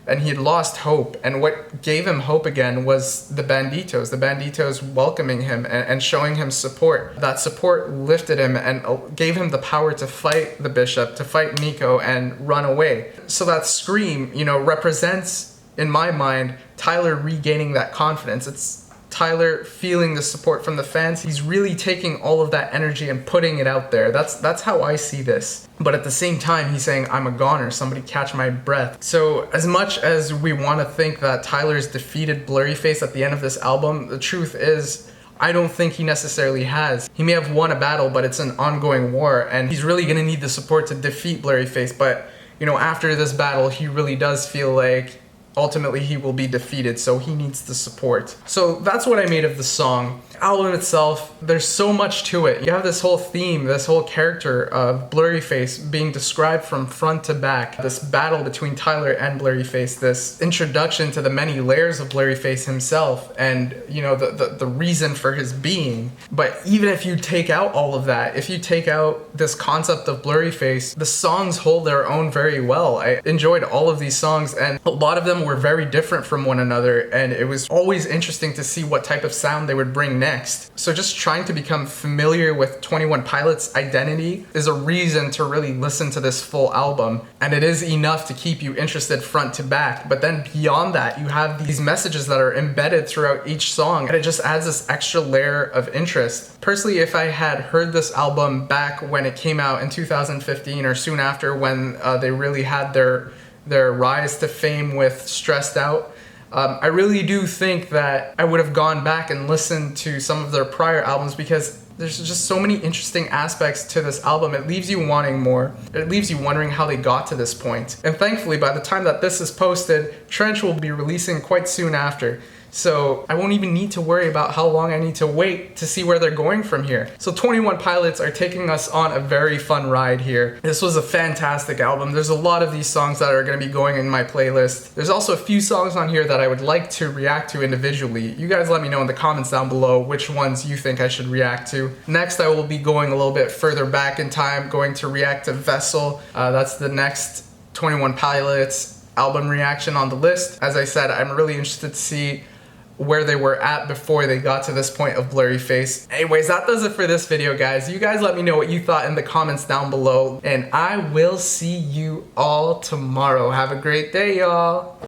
and he had lost hope. And what gave him hope again was the Banditos welcoming him and showing him support. That support lifted him and gave him the power to fight the Bishop, to fight Nico and run away. So that scream, you know, represents, in my mind, Tyler regaining that confidence. It's Tyler feeling the support from the fans. He's really taking all of that energy and putting it out there. That's how I see this. But at the same time, he's saying, I'm a goner, somebody catch my breath. So as much as we want to think that Tyler's defeated Blurryface at the end of this album, the truth is, I don't think he necessarily has. He may have won a battle, but it's an ongoing war, and he's really gonna need the support to defeat Blurryface. But, you know, after this battle, he really does feel like ultimately he will be defeated, so he needs the support. So that's what I made of the song. Album itself, there's so much to it. You have this whole theme, this whole character of Blurryface being described from front to back. This battle between Tyler and Blurryface, this introduction to the many layers of Blurryface himself, and you know, the reason for his being. But even if you take out all of that, if you take out this concept of Blurryface, the songs hold their own very well. I enjoyed all of these songs, and a lot of them were very different from one another, and it was always interesting to see what type of sound they would bring next. So just trying to become familiar with 21 Pilots' identity is a reason to really listen to this full album, and it is enough to keep you interested front to back. But then beyond that, you have these messages that are embedded throughout each song, and it just adds this extra layer of interest. Personally, if I had heard this album back when it came out in 2015 or soon after, when they really had their rise to fame with Stressed Out, I really do think that I would have gone back and listened to some of their prior albums, because there's just so many interesting aspects to this album. It leaves you wanting more. It leaves you wondering how they got to this point. And thankfully, by the time that this is posted, Trench will be releasing quite soon after. So I won't even need to worry about how long I need to wait to see where they're going from here. So 21 Pilots are taking us on a very fun ride here. This was a fantastic album. There's a lot of these songs that are going to be going in my playlist. There's also a few songs on here that I would like to react to individually. You guys let me know in the comments down below which ones you think I should react to. Next, I will be going a little bit further back in time, going to react to Vessel. That's the next 21 Pilots album reaction on the list. As I said, I'm really interested to see where they were at before they got to this point of Blurryface. Anyways, that does it for this video, guys. You guys let me know what you thought in the comments down below, and I will see you all tomorrow. Have a great day, y'all.